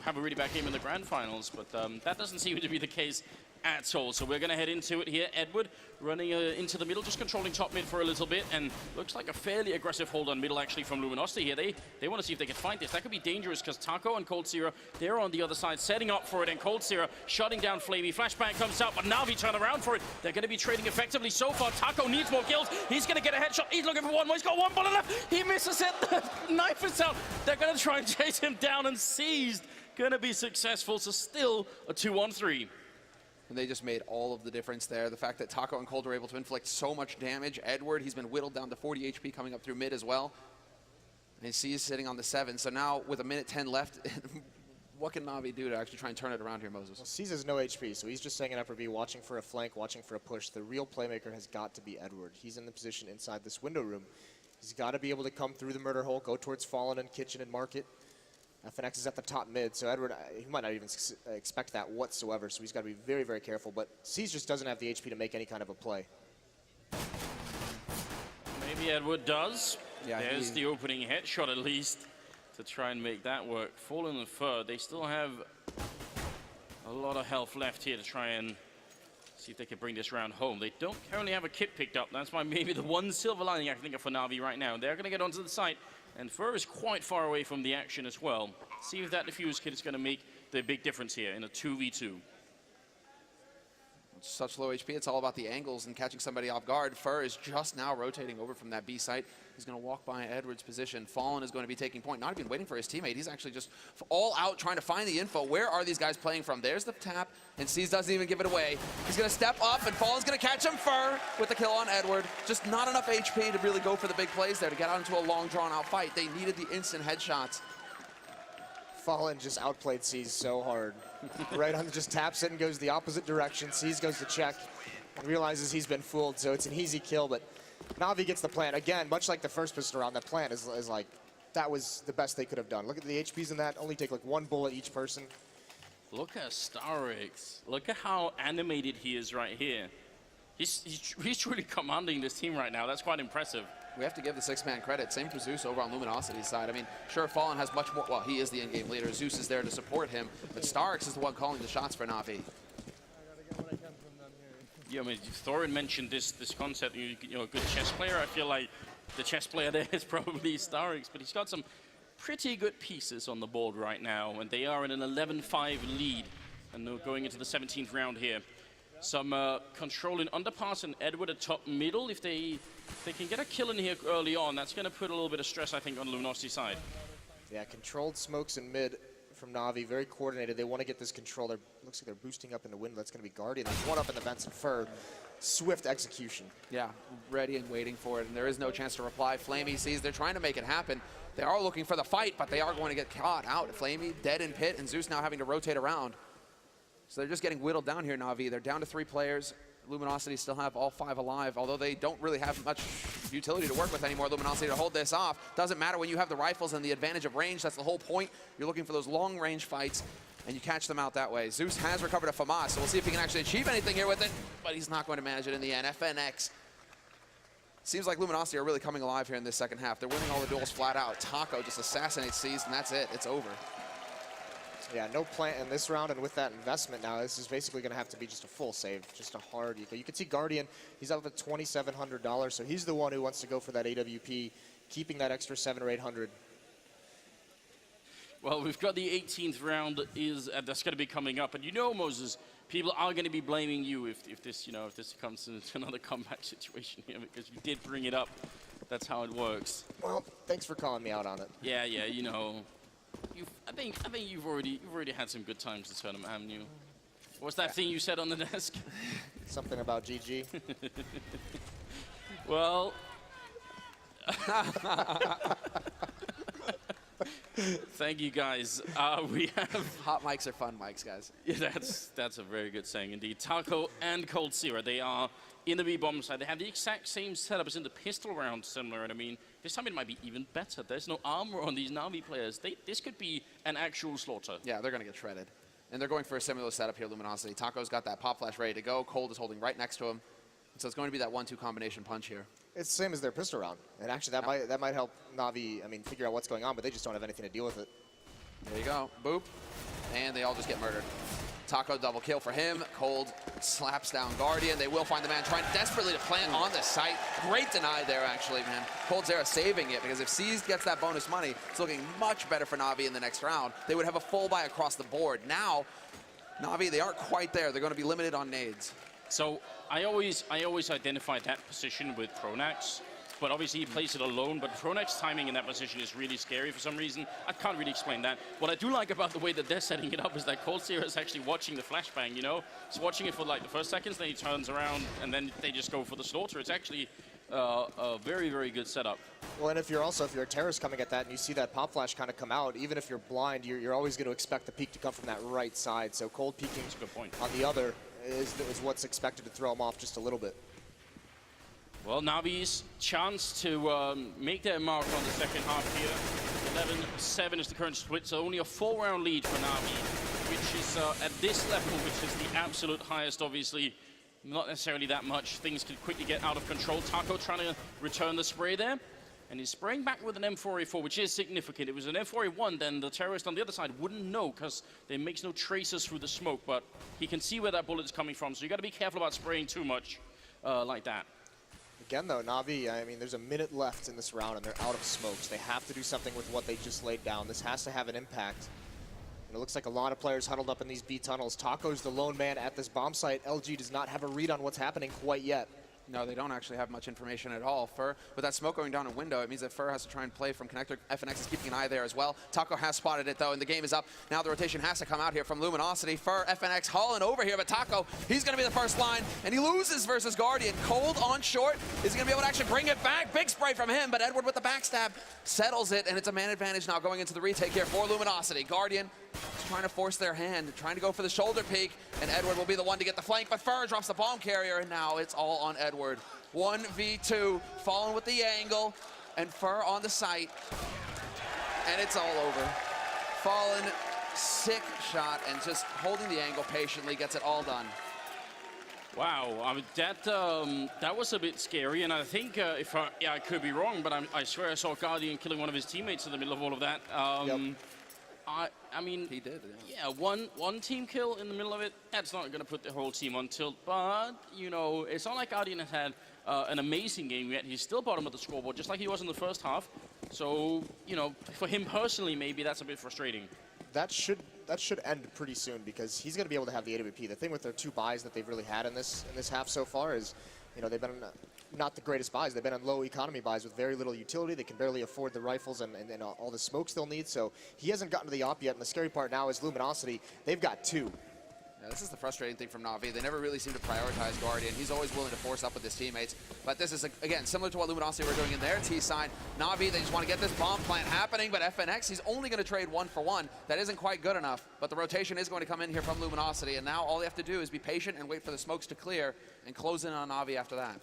have a really bad game in the grand finals. But that doesn't seem to be the case at all. So we're going to head into it here. Edward running into the middle, just controlling top mid for a little bit, and looks like a fairly aggressive hold on middle actually from Luminosity here. They want to see if they can fight this. That could be dangerous because Taco and Cold Zero, they're on the other side setting up for it, and Cold Zero shutting down Flamey. Flashbang comes out, but Na'Vi turn around for it. They're going to be trading effectively so far. Taco needs more kills. He's going to get a headshot. He's looking for one more. He's got 1 bullet left. He misses it. The knife is out. They're going to try and chase him down, and Seized going to be successful. So still a 2-on-3. And they just made all of the difference there. The fact that Taco and Cold are able to inflict so much damage. Edward, he's been whittled down to 40 HP coming up through mid as well. And he's sitting on the 7. So now with 1:10 left, what can Na'Vi do to actually try and turn it around here, Moses? Well, C's has no HP, so he's just staying in upper B, watching for a flank, watching for a push. The real playmaker has got to be Edward. He's in the position inside this window room. He's got to be able to come through the murder hole, go towards Fallen and Kitchen and Market. FNX is at the top mid, so Edward, he might not even expect that whatsoever, so he's got to be very, very careful. But C's just doesn't have the HP to make any kind of a play. Maybe Edward does. Yeah, there's the opening headshot at least to try and make that work. Fallen and Fur, they still have a lot of health left here to try and see if they can bring this round home. They don't currently have a kit picked up. That's why maybe the one silver lining I can think of for Na'Vi right now. They're going to get onto the site, and Fur is quite far away from the action as well. See if that defuse kit is going to make the big difference here in a 2v2. Such low HP, it's all about the angles and catching somebody off guard. Fur is just now rotating over from that B site. He's going to walk by Edward's position. Fallen is going to be taking point. Not even waiting for his teammate. He's actually just all out trying to find the info. Where are these guys playing from? There's the tap, and C's doesn't even give it away. He's going to step up, and Fallen's going to catch him. Fur with the kill on Edward. Just not enough HP to really go for the big plays there to get out into a long, drawn-out fight. They needed the instant headshots. Fallen just outplayed C's so hard. Right on, just taps it and goes the opposite direction. C's goes to check and realizes he's been fooled, so it's an easy kill, but Na'Vi gets the plant. Again, much like the first pistol round, that plant is like, that was the best they could have done. Look at the HPs in that, only take like one bullet each person. Look at Starix. Look at how animated he is right here. He's truly commanding this team right now. That's quite impressive. We have to give the six-man credit. Same for Zeus over on Luminosity's side. I mean, sure, Fallen has much more. Well, he is the in-game leader. Zeus is there to support him, but Starix is the one calling the shots for Na'Vi. Yeah, I mean, Thorin mentioned this concept. You know, a good chess player. I feel like the chess player there is probably Starix, but he's got some pretty good pieces on the board right now, and they are in an 11-5 lead, and they're going into the 17th round here. Some control in underpass and Edward at top middle. If they can get a kill in here early on, that's going to put a little bit of stress, I think, on Luminosity's side. Yeah, controlled smokes in mid from Na'Vi, very coordinated. They want to get this control. Looks like they're boosting up in the window. That's going to be Guardian. There's one up in the vents and Fur. Swift execution. Yeah, ready and waiting for it, and there is no chance to reply. Flamey sees they're trying to make it happen. They are looking for the fight, but they are going to get caught out. Flamey dead in pit, and Zeus now having to rotate around. So they're just getting whittled down here, Na'Vi. They're down to 3 players. Luminosity still have all 5 alive, although they don't really have much utility to work with anymore. Luminosity to hold this off. Doesn't matter when you have the rifles and the advantage of range. That's the whole point. You're looking for those long-range fights, and you catch them out that way. Zeus has recovered a FAMAS, so we'll see if he can actually achieve anything here with it, but he's not going to manage it in the end. FNX. Seems like Luminosity are really coming alive here in this second half. They're winning all the duels flat out. Taco just assassinates C's, and that's it. It's over. Yeah, no plant in this round, and with that investment now, this is basically going to have to be just a full save, just a hard eco. You can see Guardian, he's up at $2,700, so he's the one who wants to go for that AWP, keeping that extra 700 or 800. Well, we've got the 18th round that's going to be coming up, and you know, Moses, people are going to be blaming you if this comes into another comeback situation here, because you did bring it up. That's how it works. Well, thanks for calling me out on it. Yeah, you know. I think you've already had some good times this tournament, haven't you? What's that thing you said on the desk? Something about GG. Well, thank you guys. We have hot mics are fun mics, guys. Yeah, that's a very good saying indeed. Taco and Cold Sierra, they are in the B-bomb side. They have the exact same setup as in the pistol round, similar, and I mean, this time it might be even better. There's no armor on these Na'Vi players. This could be an actual slaughter. Yeah, they're going to get shredded. And they're going for a similar setup here, Luminosity. Taco's got that pop flash ready to go. Cold is holding right next to him. So it's going to be that 1-2 combination punch here. It's the same as their pistol round. And actually, that might help Na'Vi, figure out what's going on, but they just don't have anything to deal with it. There you go. Boop. And they all just get murdered. Taco double kill for him. Cold slaps down Guardian. They will find the man trying desperately to plant on the site. Great deny there, actually, man. Cold Zera saving it, because if C's gets that bonus money, it's looking much better for Na'Vi in the next round. They would have a full buy across the board. Now, Na'Vi, they aren't quite there. They're going to be limited on nades. So I always identify that position with Pronax, but obviously he plays it alone. But Pronax's timing in that position is really scary for some reason. I can't really explain that. What I do like about the way that they're setting it up is that Cold Sierra is actually watching the flashbang, you know? He's watching it for like the first seconds, then he turns around, and then they just go for the slaughter. It's actually a very, very good setup. Well, and if you're a terrorist coming at that and you see that pop flash kind of come out, even if you're blind, you're always going to expect the peek to come from that right side. So cold peeking That's a good point. on the other is what's expected to throw him off just a little bit. Well, Navi's chance to make their mark on the second half here. 11-7 is the current split, so only a 4-round lead for Navi, which is at this level, which is the absolute highest, obviously. Not necessarily that much. Things could quickly get out of control. Taco trying to return the spray there. And he's spraying back with an M4A4, which is significant. If it was an M4A1, then the terrorist on the other side wouldn't know because there makes no traces through the smoke. But he can see where that bullet is coming from, so you got to be careful about spraying too much like that. Again, though, Navi, I mean, there's a minute left in this round, and they're out of smokes. They have to do something with what they just laid down. This has to have an impact. And it looks like a lot of players huddled up in these B tunnels. Taco's the lone man at this bomb site. LG does not have a read on what's happening quite yet. No, they don't actually have much information at all. Fur, with that smoke going down a window, it means that Fur has to try and play from connector. FNX is keeping an eye there as well. Taco has spotted it, though, and the game is up. Now the rotation has to come out here from Luminosity. Fur, FNX hauling over here, but Taco, he's going to be the first line, and he loses versus Guardian. Cold on short. Is he going to be able to actually bring it back? Big spray from him, but Edward with the backstab settles it, and it's a man advantage now going into the retake here for Luminosity. Guardian is trying to force their hand, trying to go for the shoulder peek, and Edward will be the one to get the flank, but Fur drops the bomb carrier, and now it's all on Edward. 1v2, Fallen with the angle, and Fur on the site, and it's all over. Fallen, sick shot, and just holding the angle patiently, gets it all done. Wow, I mean, that was a bit scary, and I think, I could be wrong, but I swear I saw Guardian killing one of his teammates in the middle of all of that. Yep. I mean, He did, yeah, one team kill in the middle of it, that's not going to put the whole team on tilt, but, you know, it's not like Guardian has had an amazing game yet. He's still bottom of the scoreboard, just like he was in the first half. So, you know, for him personally, maybe that's a bit frustrating. That should end pretty soon because he's going to be able to have the AWP. The thing with their 2 buys that they've really had in this half so far is, you know, they've been not the greatest buys. They've been on low economy buys with very little utility. They can barely afford the rifles and all the smokes they'll need. So he hasn't gotten to the op yet. And the scary part now is Luminosity. They've got 2. Yeah, this is the frustrating thing from Na'Vi. They never really seem to prioritize Guardian. He's always willing to force up with his teammates. But this is, again, similar to what Luminosity were doing in their T side. Na'Vi, they just want to get this bomb plant happening, but FNX, he's only going to trade 1 for 1. That isn't quite good enough, but the rotation is going to come in here from Luminosity, and now all they have to do is be patient and wait for the smokes to clear and close in on Na'Vi after that.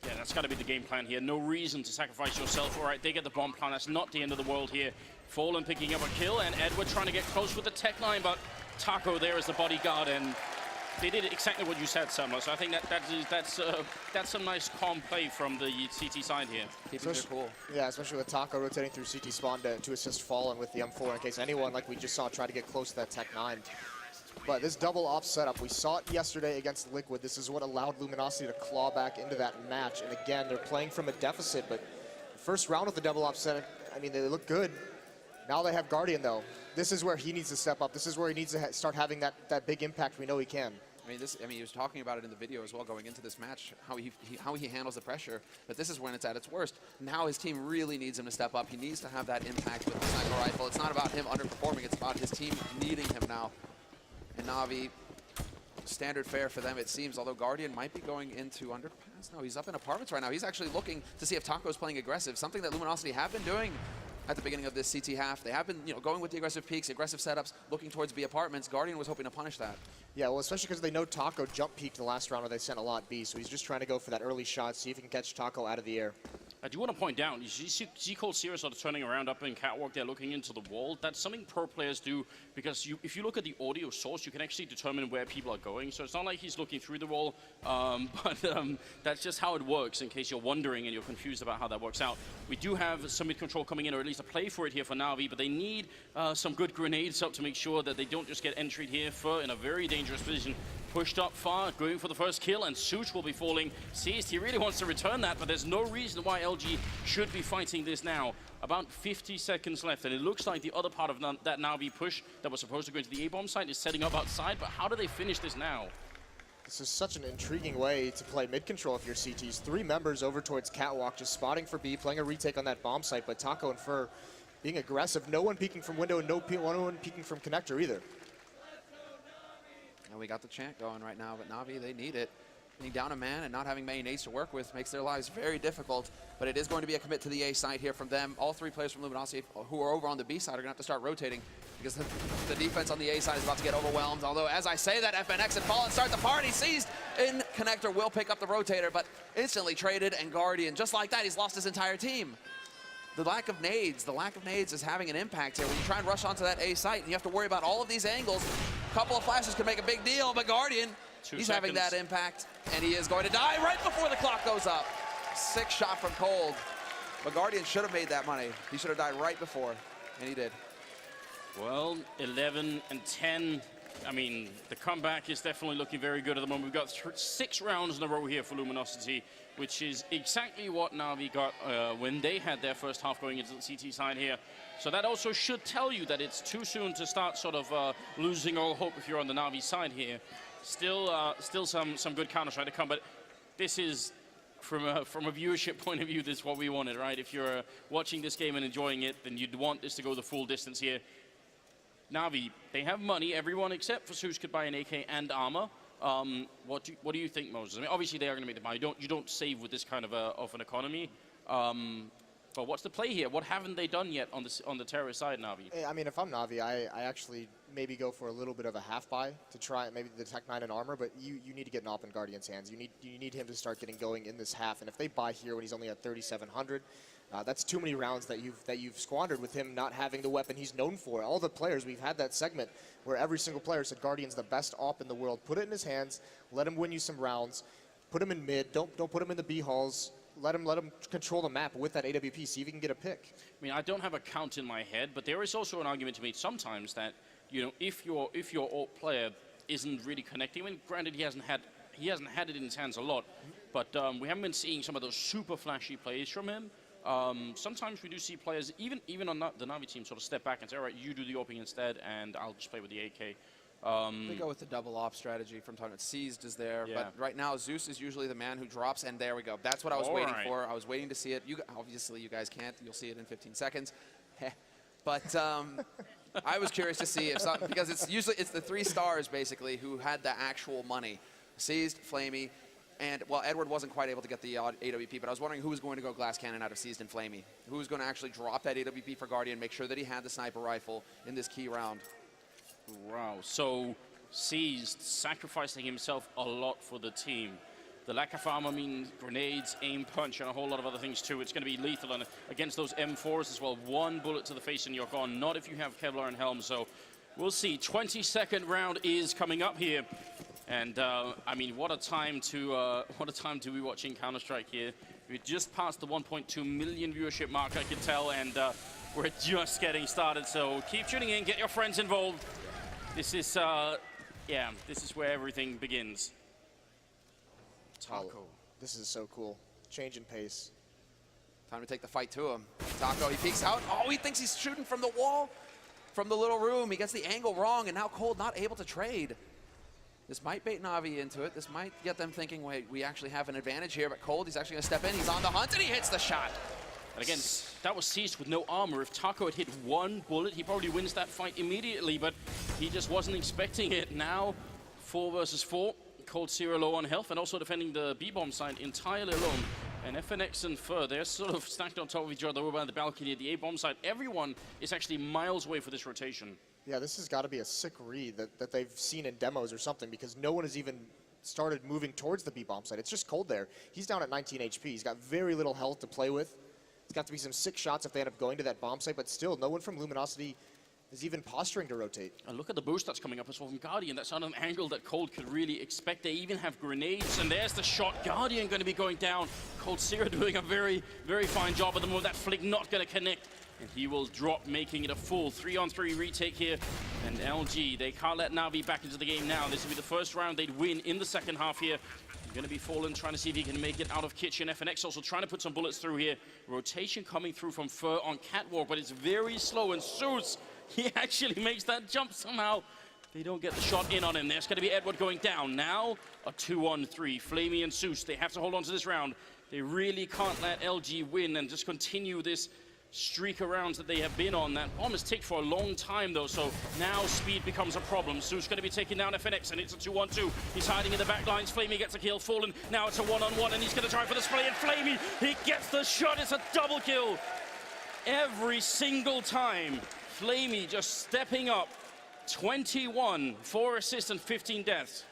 Yeah, that's got to be the game plan here. No reason to sacrifice yourself. All right, they get the bomb plan. That's not the end of the world here. Fallen picking up a kill, and Edward trying to get close with the tech line, but Taco there as the bodyguard, and they did exactly what you said, Summer. So I think that's some nice calm play from the CT side here. Keeping it cool. Yeah, especially with Taco rotating through CT spawn to assist Fallen with the M4 in case anyone, like we just saw, try to get close to that Tech 9. But this double off setup, we saw it yesterday against Liquid. This is what allowed Luminosity to claw back into that match. And again, they're playing from a deficit, but first round with the double off setup, I mean, they look good. Now they have Guardian, though. This is where he needs to step up. This is where he needs to start having that big impact we know he can. I mean, he was talking about it in the video as well going into this match, how he handles the pressure, but this is when it's at its worst. Now his team really needs him to step up. He needs to have that impact with the sniper rifle. It's not about him underperforming, it's about his team needing him now. And Na'Vi, standard fare for them, it seems, although Guardian might be going into underpass. No, he's up in apartments right now. He's actually looking to see if Taco's playing aggressive, something that Luminosity have been doing at the beginning of this CT half. They have been, you know, going with the aggressive peaks, aggressive setups, looking towards B apartments. Guardian was hoping to punish that. Yeah, well, especially because they know Taco jump peaked the last round where they sent a lot B, so he's just trying to go for that early shot, see if he can catch Taco out of the air. I do want to point out, you see Cold Series sort of turning around up in Catwalk there, looking into the wall. That's something pro players do, because if you look at the audio source, you can actually determine where people are going. So it's not like he's looking through the wall, but that's just how it works, in case you're wondering and you're confused about how that works out. We do have some mid-control coming in, or at least a play for it here for Na'Vi, but they need some good grenades up to make sure that they don't just get entried here. Fur in a very dangerous position. Pushed up far, going for the first kill, and Such will be falling. Seized, he really wants to return that, but there's no reason why LG should be fighting this now. About 50 seconds left, and it looks like the other part of that Na'Vi push that was supposed to go into the A-bomb site is setting up outside, but how do they finish this now? This is such an intriguing way to play mid-control if you're CTs. 3 members over towards Catwalk, just spotting for B, playing a retake on that bomb site, but Taco and Fur being aggressive. No one peeking from window, and no one peeking from connector either. And we got the chant going right now, but Na'Vi, they need it. Being down a man and not having many nades to work with makes their lives very difficult, but it is going to be a commit to the A side here from them. All three players from Luminosity who are over on the B side are going to have to start rotating because the defense on the A side is about to get overwhelmed. Although, as I say that, FNX and Fallen start the party. Seized in connector will pick up the rotator, but instantly traded, and Guardian, just like that, he's lost his entire team. The lack of nades is having an impact here. When you try and rush onto that A site and you have to worry about all of these angles, a couple of flashes can make a big deal, but Guardian, he's having that impact, and he is going to die right before the clock goes up. Sick shot from Cold, but Guardian should have made that money. He should have died right before, and he did. Well, 11 and 10. I mean, the comeback is definitely looking very good at the moment. We've got 6 rounds in a row here for Luminosity, which is exactly what Na'Vi got when they had their first half going into the CT side here. So that also should tell you that it's too soon to start sort of losing all hope if you're on the Na'Vi side here. Still some good Counter-Strike to come, but this is, from a viewership point of view, this is what we wanted, right? If you're watching this game and enjoying it, then you'd want this to go the full distance here. Na'Vi, they have money. Everyone except for Zeus could buy an AK and armor. What do you think, Moses? I mean, obviously they are going to make the buy. You don't save with this kind of an economy. But what's the play here? What haven't they done yet on the terrorist side, Na'Vi? I mean, if I'm Na'Vi, I actually maybe go for a little bit of a half buy to try maybe the Tech 9 and armor, but you need to get Nop in Guardian's hands. You need him to start getting going in this half, and if they buy here when he's only at 3,700, that's too many rounds that you've squandered with him not having the weapon he's known for. All the players, we've had that segment where every single player said Guardian's the best AWP in the world. Put it in his hands, let him win you some rounds, put him in mid, don't put him in the B halls. Let him control the map with that AWP, see if he can get a pick. I mean, I don't have a count in my head, but there is also an argument to be made sometimes that, you know, if your AWP player isn't really connecting, I mean, granted he hasn't had it in his hands a lot, but we haven't been seeing some of those super flashy plays from him. Sometimes we do see players, even on the Na'Vi team, sort of step back and say, all right, you do the AWP instead, and I'll just play with the AK. They go with the double op strategy from time to time. Seized is there, Yeah. but right now Zeus is usually the man who drops, and there we go. That's what I was waiting for. I was waiting to see it. Obviously, you guys can't. You'll see it in 15 seconds. But I was curious to see if something, because it's the 3 stars basically who had the actual money. Seized, Flamey, and well, Edward wasn't quite able to get the AWP, but I was wondering who was going to go glass cannon out of Seized and Flamey. Who was going to actually drop that AWP for Guardian, make sure that he had the sniper rifle in this key round. Wow, so Seized sacrificing himself a lot for the team. The lack of armor means grenades, aim punch, and a whole lot of other things too. It's going to be lethal, and against those M4s as well. 1 bullet to the face and you're gone. Not if you have Kevlar and Helm. So we'll see. 22nd round is coming up here, and I mean, what a time to be watching Counter-Strike here. We just passed the 1.2 million viewership mark, I can tell, and we're just getting started. So keep tuning in, get your friends involved. This is, yeah, this is where everything begins. Taco. This is so cool. Change in pace. Time to take the fight to him. Taco, he peeks out. Oh, he thinks he's shooting from the wall, from the little room. He gets the angle wrong, and now Cold not able to trade. This might bait Na'Vi into it. This might get them thinking, wait, we actually have an advantage here, but Cold, he's actually going to step in. He's on the hunt, and he hits the shot. And again, that was Seized with no armor. If Taco had hit 1 bullet, he probably wins that fight immediately, but he just wasn't expecting it. Now, 4 versus 4. Cold Zero low on health, and also defending the B-bomb side entirely alone. And FNX and Fur, they're sort of stacked on top of each other over by the balcony at the A-bomb side. Everyone is actually miles away for this rotation. Yeah, this has got to be a sick read that they've seen in demos or something, because no one has even started moving towards the B-bomb side. It's just Cold there. He's down at 19 HP. He's got very little health to play with. It's got to be some sick shots if they end up going to that bomb site, but still, no one from Luminosity is even posturing to rotate. And look at the boost that's coming up as well from Guardian. That's not an angle that Cold could really expect. They even have grenades, and there's the shot. Guardian going to be going down. Cold Zero doing a very, very fine job at the moment. That flick not going to connect, and he will drop, making it a full 3-on-3 retake here. And LG, they can't let Na'Vi back into the game now. This will be the first round they'd win in the second half here. Going to be Fallen trying to see if he can make it out of kitchen. FNX also trying to put some bullets through here. Rotation coming through from Fur on Catwalk, but it's very slow. And Zeus, he actually makes that jump somehow. They don't get the shot in on him. There's going to be Edward going down. Now a 2-on-3. Flamey and Zeus, they have to hold on to this round. They really can't let LG win and just continue this streak of rounds that they have been on. That bomb has ticked for a long time, though, so now speed becomes a problem. Su's going to be taking down FNX, and it's a 2-on-2. He's hiding in the back lines. Flamey gets a kill. Fallen, now it's a 1-on-1, and he's going to try for the spray, and Flamey, he gets the shot. It's a double kill. Every single time, Flamey just stepping up. 21, 4 assists, and 15 deaths.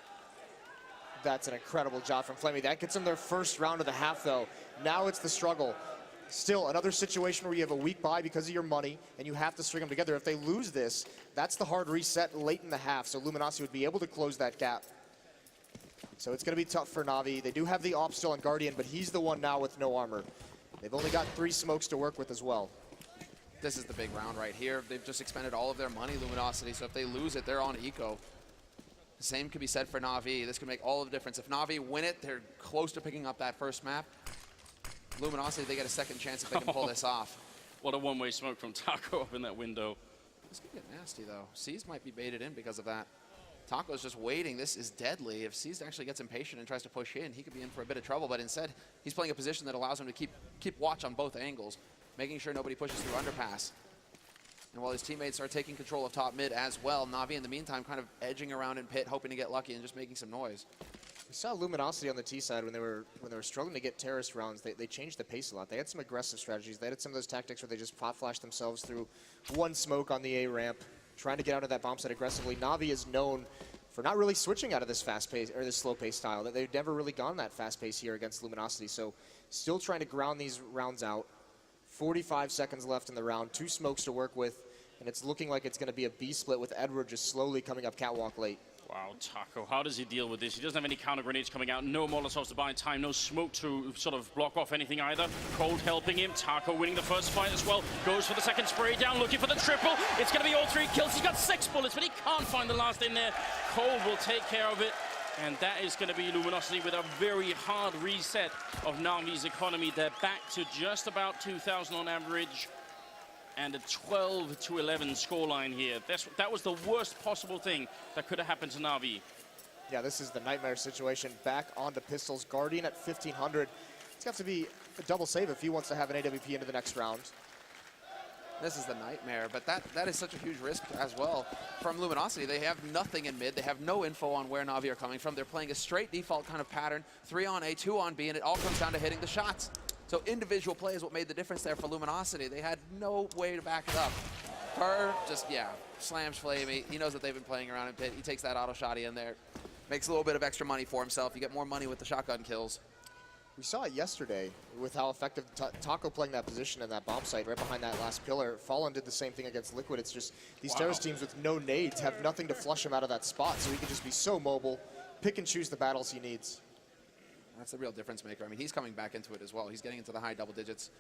That's an incredible job from Flamey. That gets them their first round of the half, though. Now it's the struggle. Still, another situation where you have a weak bye because of your money, and you have to string them together. If they lose this, that's the hard reset late in the half, so Luminosity would be able to close that gap. So it's going to be tough for Na'Vi. They do have the op still on Guardian, but he's the one now with no armor. They've only got 3 smokes to work with as well. This is the big round right here. They've just expended all of their money, Luminosity, so if they lose it, they're on eco. The same could be said for Na'Vi. This could make all of the difference. If Na'Vi win it, they're close to picking up that first map. Luminosity, they get a second chance if they can pull this off. What a one-way smoke from Taco up in that window. This could get nasty, though. C's might be baited in because of that. Taco's just waiting. This is deadly. If C's actually gets impatient and tries to push in, he could be in for a bit of trouble. But instead, he's playing a position that allows him to keep watch on both angles, making sure nobody pushes through underpass. And while his teammates are taking control of top mid as well, Na'Vi in the meantime kind of edging around in pit, hoping to get lucky and just making some noise. We saw Luminosity on the T side when they were struggling to get terrorist rounds. They changed the pace a lot. They had some aggressive strategies. They had some of those tactics where they just pop flashed themselves through one smoke on the A ramp, trying to get out of that bomb site aggressively. Na'Vi is known for not really switching out of this fast pace or this slow pace style. They've never really gone that fast pace here against Luminosity. So still trying to ground these rounds out. 45 seconds left in the round, 2 smokes to work with, and it's looking like it's going to be a B split with Edward just slowly coming up catwalk late. Wow, Taco, how does he deal with this? He doesn't have any counter grenades coming out, no Molotovs to buy time, no smoke to sort of block off anything either. Cold helping him, Taco winning the first fight as well. Goes for the second spray down, looking for the triple. It's going to be all 3 kills. He's got 6 bullets, but he can't find the last in there. Cold will take care of it. And that is going to be Luminosity with a very hard reset of Na'Vi's economy. They're back to just about 2,000 on average. And a 12-11 scoreline here. That was the worst possible thing that could have happened to Na'Vi. Yeah, this is the nightmare situation. Back onto pistols. Guardian at 1,500. It's got to be a double save if he wants to have an AWP into the next round. This is the nightmare, but that is such a huge risk as well. From Luminosity, they have nothing in mid. They have no info on where Na'Vi are coming from. They're playing a straight default kind of pattern, 3 on A, 2 on B, and it all comes down to hitting the shots. So individual play is what made the difference there for Luminosity. They had no way to back it up. Fur just, yeah, slams Flamey. He knows that they've been playing around in pit. He takes that auto shotty in there. Makes a little bit of extra money for himself. You get more money with the shotgun kills. We saw it yesterday with how effective Taco playing that position in that bomb site right behind that last pillar. Fallen did the same thing against Liquid. It's just these terrorist teams with no nades have nothing to flush him out of that spot, so he can just be so mobile, pick and choose the battles he needs. That's the real difference maker. I mean, he's coming back into it as well. He's getting into the high double digits,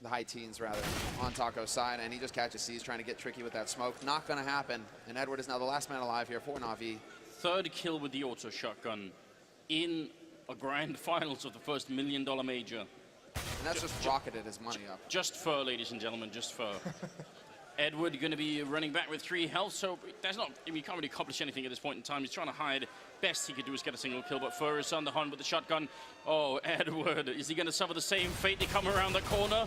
the high teens rather, on Taco's side, and he just catches C's trying to get tricky with that smoke. Not going to happen, and Edward is now the last man alive here for Na'Vi. 3rd kill with the auto shotgun in a grand finals of the first $1 million major. And that's just rocketed his money up. Just fur, ladies and gentlemen, just fur. Edward going to be running back with 3 health, so there's not, I mean, he can't really accomplish anything at this point in time. He's trying to hide. Best he could do is get a single kill, but Fur is on the hunt with the shotgun. Oh, Edward, is he going to suffer the same fate to come around the corner?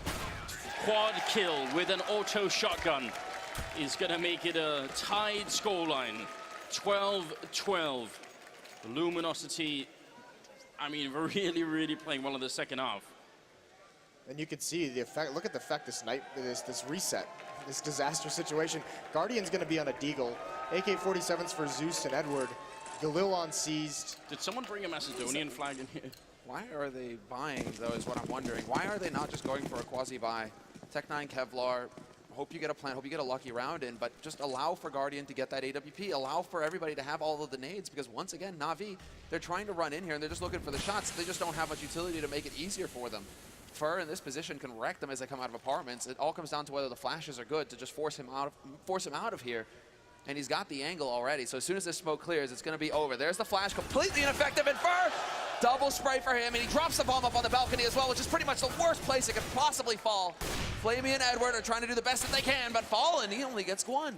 Quad kill with an auto shotgun is going to make it a tied scoreline. 12-12. Luminosity, I mean, really, really playing well in the second half. And you can see the effect. Look at the effect this reset, this disaster situation. Guardian's going to be on a deagle. AK-47s for Zeus and Edward. Galil on seized. Did someone bring a Macedonian flag in here? Why are they buying, though, is what I'm wondering. Why are they not just going for a quasi-buy? Tech-9 Kevlar, hope you get a plan, hope you get a lucky round in, but just allow for Guardian to get that AWP, allow for everybody to have all of the nades, because once again, Na'Vi, they're trying to run in here, and they're just looking for the shots. They just don't have much utility to make it easier for them. Fur in this position can wreck them as they come out of apartments. It all comes down to whether the flashes are good to just force him out of here. And he's got the angle already, so as soon as this smoke clears, it's going to be over. There's the flash, completely ineffective, and Fur, double spray for him, and he drops the bomb up on the balcony as well, which is pretty much the worst place it could possibly fall. Flamey and Edward are trying to do the best that they can, but Fallen, he only gets 1.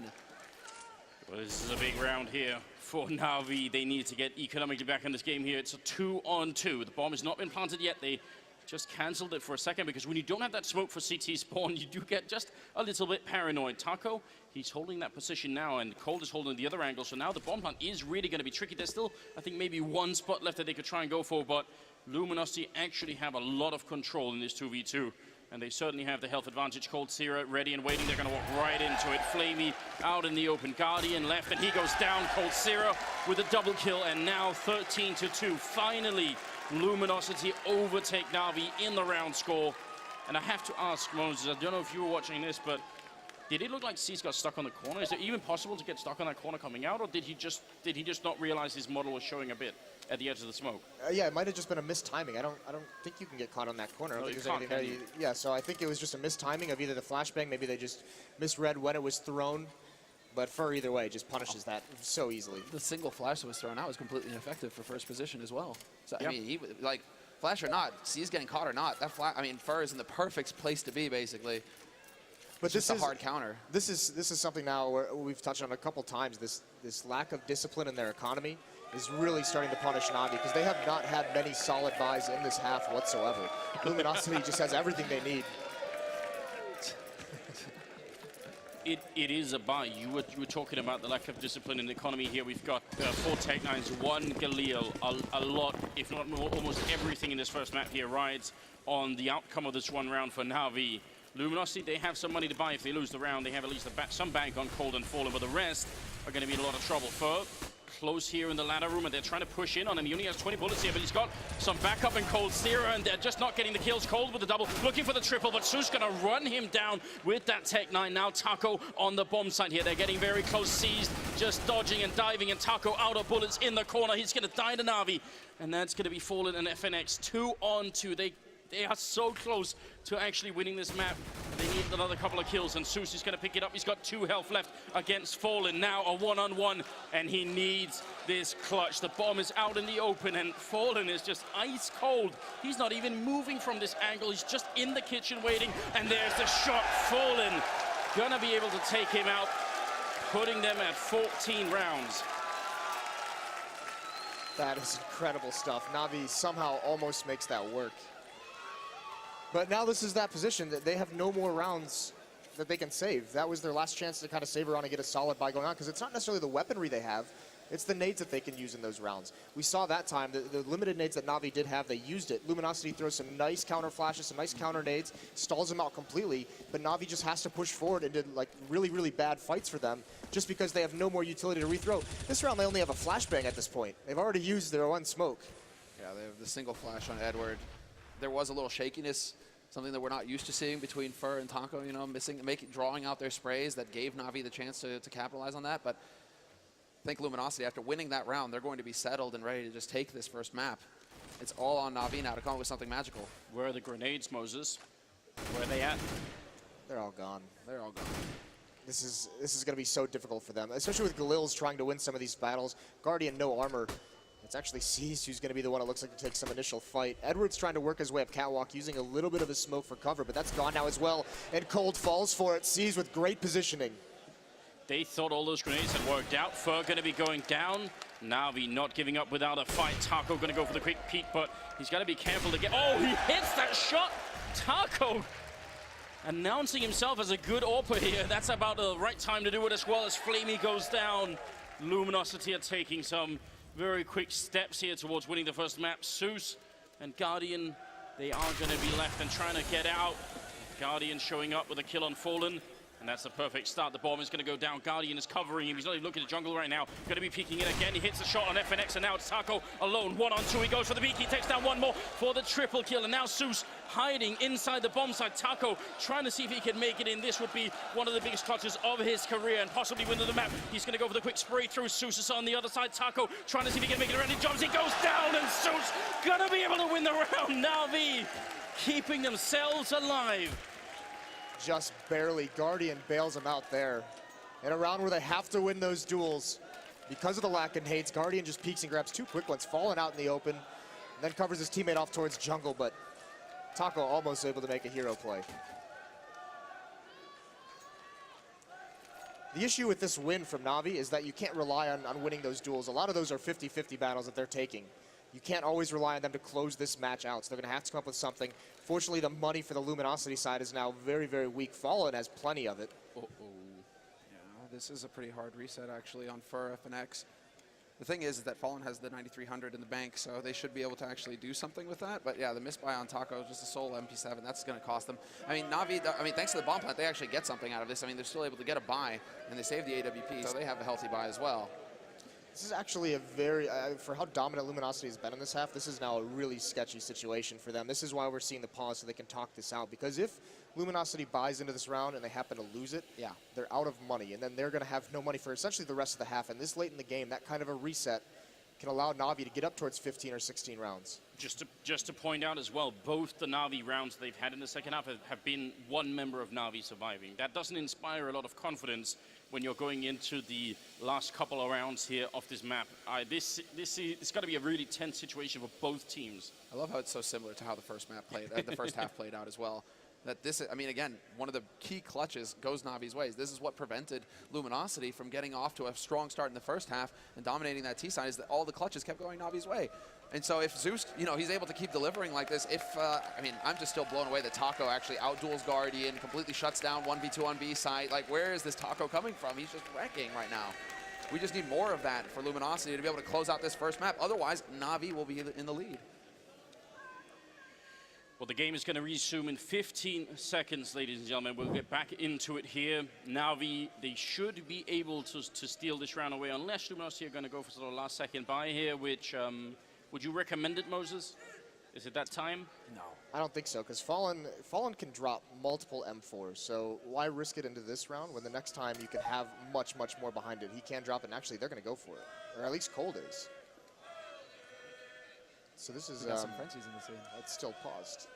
Well, this is a big round here for Na'Vi. They need to get economically back in this game here. It's a 2-on-2. The bomb has not been planted yet. They just canceled it for a second, because when you don't have that smoke for CT spawn, you do get just a little bit paranoid. Taco, he's holding that position now, and Cold is holding the other angle, so now the bomb plant is really going to be tricky. There's still, I think, maybe one spot left that they could try and go for, but Luminosity actually have a lot of control in this 2v2, and they certainly have the health advantage. Cold Sierra ready and waiting. They're going to walk right into it. Flamey out in the open. Guardian left, and he goes down. Cold Sierra with a double kill, and now 13-2. Finally, Luminosity overtake Na'Vi in the round score. And I have to ask, Moses, I don't know if you were watching this, but did it look like C's got stuck on the corner? Is it even possible to get stuck on that corner coming out, or did he just not realize his model was showing a bit at the edge of the smoke? Yeah, it might have just been a mistiming. I don't think you can get caught on that corner. I don't think there's anything there. Yeah, so I think it was just a mistiming of either the flashbang, maybe they just misread when it was thrown. But Fur, either way, just punishes that so easily. The single flash that was thrown out was completely ineffective for first position as well. So, Yep. I mean, like, flash or not, C's getting caught or not, that I mean, Fur is in the perfect place to be, basically. But this is a hard counter. This is something now where we've touched on a couple times. This lack of discipline in their economy is really starting to punish Na'Vi, because they have not had many solid buys in this half whatsoever. Luminosity just has everything they need. It is a buy. You were talking about the lack of discipline in the economy here. We've got 4 Tech-9s, 1 Galil. A lot, if not more, almost everything in this first map here rides on the outcome of this one round for Na'Vi. Luminosity, they have some money to buy if they lose the round. They have at least some bank on Cold and Fallen, but the rest are going to be in a lot of trouble. Fur close here in the ladder room, and they're trying to push in on him. He only has 20 bullets here, but he's got some backup in Cold Sierra, and they're just not getting the kills. Cold with the double, looking for the triple, but Su's going to run him down with that Tech-9. Now Taco on the bomb site here. They're getting very close, seized, just dodging and diving, and Taco out of bullets in the corner. He's going to die to Na'Vi, and that's going to be Fallen and FNX 2-on-2. They are so close to actually winning this map. They need another couple of kills, and Seuss is going to pick it up. He's got 2 health left against Fallen. Now a one-on-one, and he needs this clutch. The bomb is out in the open, and Fallen is just ice cold. He's not even moving from this angle. He's just in the kitchen waiting, and there's the shot. Fallen gonna be able to take him out, putting them at 14 rounds. That is incredible stuff. Na'Vi somehow almost makes that work. But now this is that position that they have no more rounds that they can save. That was their last chance to kind of save around and get a solid buy going on, because it's not necessarily the weaponry they have, it's the nades that they can use in those rounds. We saw that time, the limited nades that Na'Vi did have, they used it. Luminosity throws some nice counter flashes, some nice counter nades, stalls them out completely, but Na'Vi just has to push forward into like really, really bad fights for them, just because they have no more utility to rethrow. This round they only have a flashbang at this point. They've already used their one smoke. Yeah, they have the single flash on Edward. There was a little shakiness, something that we're not used to seeing between Fur and Taco, you know, drawing out their sprays that gave Na'Vi the chance to capitalize on that. But I think Luminosity, after winning that round, they're going to be settled and ready to just take this first map. It's all on Na'Vi now to come up with something magical. Where are the grenades, Moses? Where are they at? They're all gone. They're all gone. This is going to be so difficult for them, especially with Galil's trying to win some of these battles. Guardian, no armor. It's actually Seized who's going to be the one that looks like to take some initial fight. Edward's trying to work his way up catwalk, using a little bit of his smoke for cover, but that's gone now as well. And Cold falls for it. Seized with great positioning. They thought all those grenades had worked out. Fur going to be going down. Na'Vi not giving up without a fight. Taco going to go for the quick peek, but he's got to be careful to get... Oh, he hits that shot! Taco announcing himself as a good AWPer here. That's about the right time to do it, as well as Flamey goes down. Luminosity are taking some very quick steps here towards winning the first map. Seuss and Guardian, they are going to be left and trying to get out. Guardian showing up with a kill on Fallen, and that's the perfect start. The bomb is going to go down. Guardian is covering him. He's not even looking at jungle right now. Going to be peeking in again. He hits a shot on FNX, and now it's Taco alone. 1-on-2. He goes for the beak. He takes down one more for the triple kill, and now Seuss hiding inside the bomb site. Taco trying to see if he can make it in. This would be one of the biggest clutches of his career and possibly win the map. He's going to go for the quick spray through. Seuss is on the other side. Taco trying to see if he can make it around. He jumps. He goes down, and Seuss going to be able to win the round. Na'Vi keeping themselves alive. Just barely. Guardian bails him out there. In a round where they have to win those duels, because of the lack of nades, Guardian just peeks and grabs 2 quick ones, falling out in the open, and then covers his teammate off towards jungle, but Taco almost able to make a hero play. The issue with this win from Na'Vi is that you can't rely on winning those duels. A lot of those are 50-50 battles that they're taking. You can't always rely on them to close this match out, so they're going to have to come up with something. Fortunately, the money for the Luminosity side is now very, very weak. Fallen has plenty of it. Yeah, this is a pretty hard reset, actually, on Fur FNX. The thing is that Fallen has the 9,300 in the bank, so they should be able to actually do something with that. But yeah, the misbuy on Taco, just a sole MP7, that's going to cost them. I mean, Na'Vi, thanks to the bomb plant, they actually get something out of this. I mean, they're still able to get a buy, and they save the AWP, so they have a healthy buy as well. This is actually a very, for how dominant Luminosity has been in this half, this is now a really sketchy situation for them. This is why we're seeing the pause so they can talk this out. Because if Luminosity buys into this round and they happen to lose it, yeah, they're out of money. And then they're going to have no money for essentially the rest of the half. And this late in the game, that kind of a reset can allow Na'Vi to get up towards 15 or 16 rounds. Just to point out as well, both the Na'Vi rounds they've had in the second half have been one member of Na'Vi surviving. That doesn't inspire a lot of confidence when you're going into the last couple of rounds here of this map. It's got to be a really tense situation for both teams. I love how it's so similar to how the first map played, the first half played out as well. That this, I mean, again, one of the key clutches goes Na'Vi's ways. This is what prevented Luminosity from getting off to a strong start in the first half and dominating that T side, is that all the clutches kept going Na'Vi's way. And so if Zeus, you know, he's able to keep delivering like this, I mean, I'm just still blown away that Taco actually outduels Guardian, completely shuts down 1v2 on B side. Like, where is this Taco coming from? He's just wrecking right now. We just need more of that for Luminosity to be able to close out this first map. Otherwise, Na'Vi will be in the lead. Well, the game is going to resume in 15 seconds, ladies and gentlemen. We'll get back into it here. Na'Vi, they should be able to steal this round away, unless Luminosity are going to go for sort of last-second buy here, which, would you recommend it, Moses? Is it that time? No. I don't think so, because Fallen can drop multiple M4s, so why risk it into this round when the next time you can have much, much more behind it? He can drop it, and actually they're going to go for it, or at least Cold is. So this is got some frenzies in the scene. It's still paused.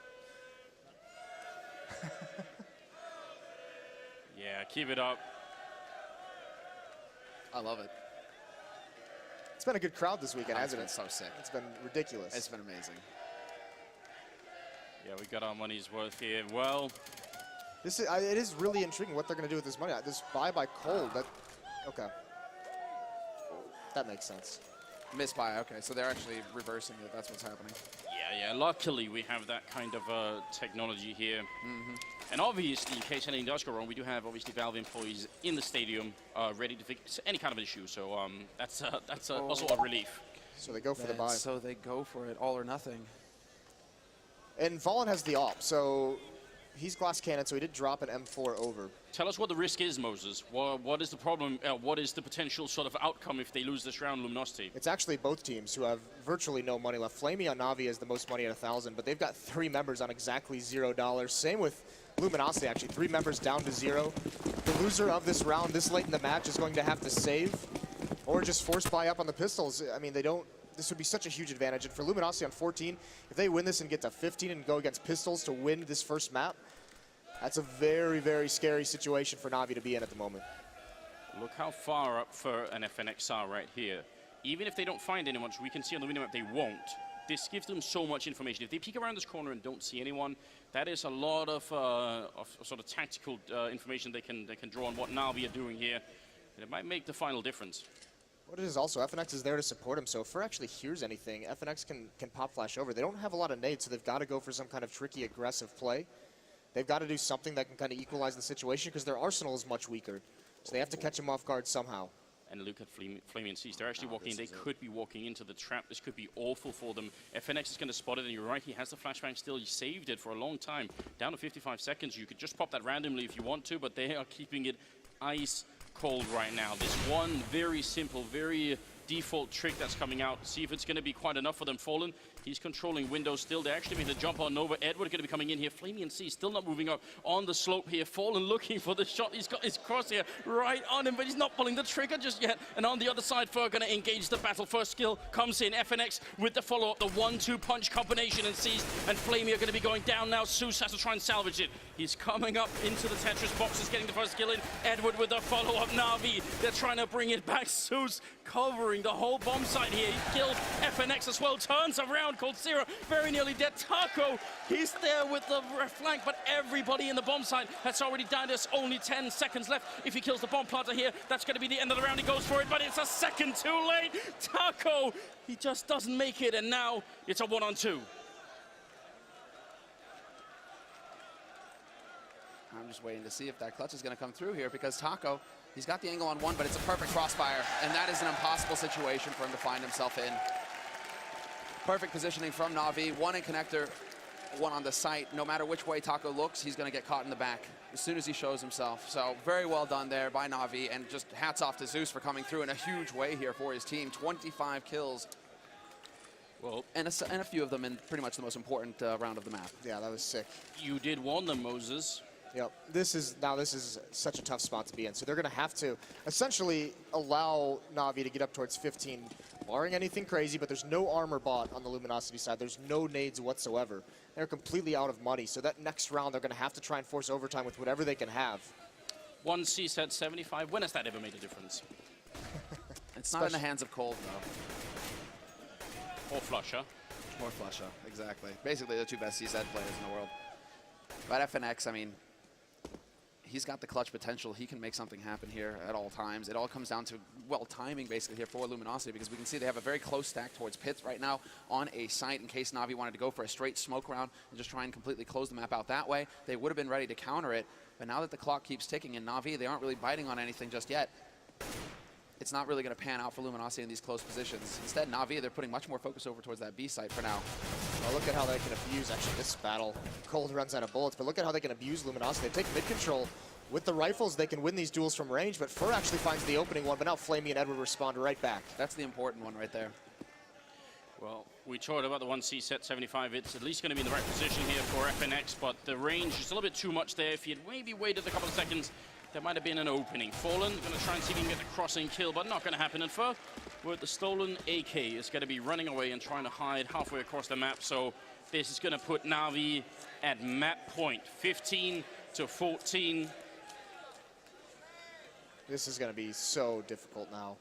Yeah, keep it up. I love it. It's been a good crowd this weekend, hasn't it? It's been so sick. It's been ridiculous. It's been amazing. Yeah, we got our money's worth here. Well, this is, it is really intriguing what they're going to do with this money. This buy by Cold. Okay. That makes sense. Misbuy, okay, so they're actually reversing it. That's what's happening. Yeah. Luckily, we have that kind of technology here. And obviously, in case anything does go wrong, we do have, obviously, Valve employees in the stadium ready to fix any kind of issue. So that's also a relief. So they go for the buy. So they go for it, all or nothing. And Fallen has the op, so he's glass cannon, so he did drop an M4 over. Tell us what the risk is, Moses. What is the problem? What is the potential sort of outcome if they lose this round, Luminosity? It's actually both teams who have virtually no money left. Flamey on Na'Vi has the most money at 1,000, but they've got 3 members on exactly $0. Same with Luminosity, actually. 3 members down to 0. The loser of this round this late in the match is going to have to save or just force buy up on the pistols. I mean, they don't. This would be such a huge advantage. And for Luminosity on 14, if they win this and get to 15 and go against pistols to win this first map, that's a very, very scary situation for Na'Vi to be in at the moment. Look how far up for an FNX are right here. Even if they don't find anyone, which we can see on the minimap they won't, this gives them so much information. If they peek around this corner and don't see anyone, that is a lot of sort of tactical information they can draw on what Na'Vi are doing here. And it might make the final difference. What it is also, FNX is there to support him, so if Fur actually hears anything, FNX can pop flash over. They don't have a lot of nades, so they've got to go for some kind of tricky, aggressive play. They've got to do something that can kind of equalize the situation because their arsenal is much weaker. So they have to catch him off guard somehow. And look at Flamey and Cease. They're actually walking in. They could be walking into the trap. This could be awful for them. FNX is going to spot it, and you're right, he has the flashbang still. He saved it for a long time. Down to 55 seconds. You could just pop that randomly if you want to, but they are keeping it ice cold right now. This one very simple, very default trick that's coming out. See if it's going to be quite enough for them. Fallen, he's controlling windows still. They actually made the jump on Nova. Edward going to be coming in here. Flamey and C still not moving up on the slope here. Fallen looking for the shot. He's got his crosshair right on him, but he's not pulling the trigger just yet. And on the other side, Fur going to engage the battle. First skill comes in. FNX with the follow-up, the 1-2 punch combination, and Cease and Flamey are going to be going down now. Zeus has to try and salvage it. He's coming up into the Tetris boxes, getting the first skill in. Edward with the follow-up. Na'Vi, they're trying to bring it back. Zeus covering the whole bomb site here. He kills FNX as well, turns around, Coldzera very nearly dead. Taco, he's there with the flank, but everybody in the bomb site has already died. There's only 10 seconds left. If he kills the bomb planter here, that's going to be the end of the round. He goes for it, but it's a second too late. Taco, he just doesn't make it, and now it's a 1-on-2. I'm just waiting to see if that clutch is going to come through here, because Taco, he's got the angle on one, but it's a perfect crossfire, and that is an impossible situation for him to find himself in. Perfect positioning from Na'Vi, one in connector, one on the site. No matter which way Taco looks, he's going to get caught in the back as soon as he shows himself. So very well done there by Na'Vi, and just hats off to Zeus for coming through in a huge way here for his team. 25 kills. Well, and a few of them in pretty much the most important round of the map. Yeah, that was sick. You did warn them, Moses. Yep. This is such a tough spot to be in. So they're going to have to essentially allow Na'Vi to get up towards 15, barring anything crazy, but there's no armor bot on the Luminosity side. There's no nades whatsoever. They're completely out of money. So that next round, they're going to have to try and force overtime with whatever they can have. One C set 75. When has that ever made a difference? It's not in the hands of Cold, though. Or Flusher. Or Flusher, exactly. Basically the two best CZ players in the world. But FNX, I mean, he's got the clutch potential. He can make something happen here at all times. It all comes down to, well, timing basically here for Luminosity, because we can see they have a very close stack towards pits right now on a site in case Na'Vi wanted to go for a straight smoke round and just try and completely close the map out that way. They would have been ready to counter it, but now that the clock keeps ticking and Na'Vi, they aren't really biting on anything just yet. It's not really going to pan out for Luminosity in these close positions. Instead, Na'Vi, they're putting much more focus over towards that B site for now. Well, look at how they can abuse, actually, this battle. Cold runs out of bullets, but look at how they can abuse Luminosity. They take mid control. With the rifles, they can win these duels from range, but Fur actually finds the opening one, but now Flamey and Edward respond right back. That's the important one right there. Well, we talked about the 1C set 75. It's at least going to be in the right position here for FNX, but the range is a little bit too much there. If he had maybe waited a couple of seconds, there might have been an opening. Fallen, going to try and see if he can get the crossing kill, but not going to happen. And Fur, with the stolen AK, is going to be running away and trying to hide halfway across the map. So this is going to put Na'Vi at map point, 15 to 14. This is going to be so difficult now.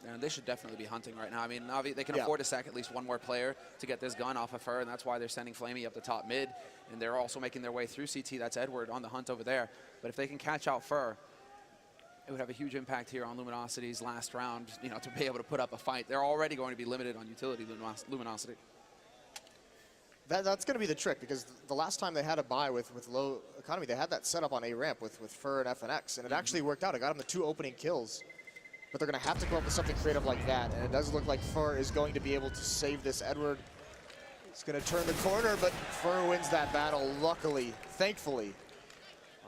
And they should definitely be hunting right now. I mean, Na'Vi, they can afford to sack at least one more player to get this gun off of Fur, and that's why they're sending Flamey up the top mid, and they're also making their way through CT. That's Edward on the hunt over there. But if they can catch out Fur, it would have a huge impact here on Luminosity's last round, you know, to be able to put up a fight. They're already going to be limited on utility, Luminosity. That's going to be the trick, because the last time they had a buy with low economy, they had that set up on A ramp with Fur and FNX, and it actually worked out. It got them the 2 opening kills. But they're going to have to come up with something creative like that, and it does look like Fur is going to be able to save this. Edward is going to turn the corner, but Fur wins that battle, luckily, thankfully.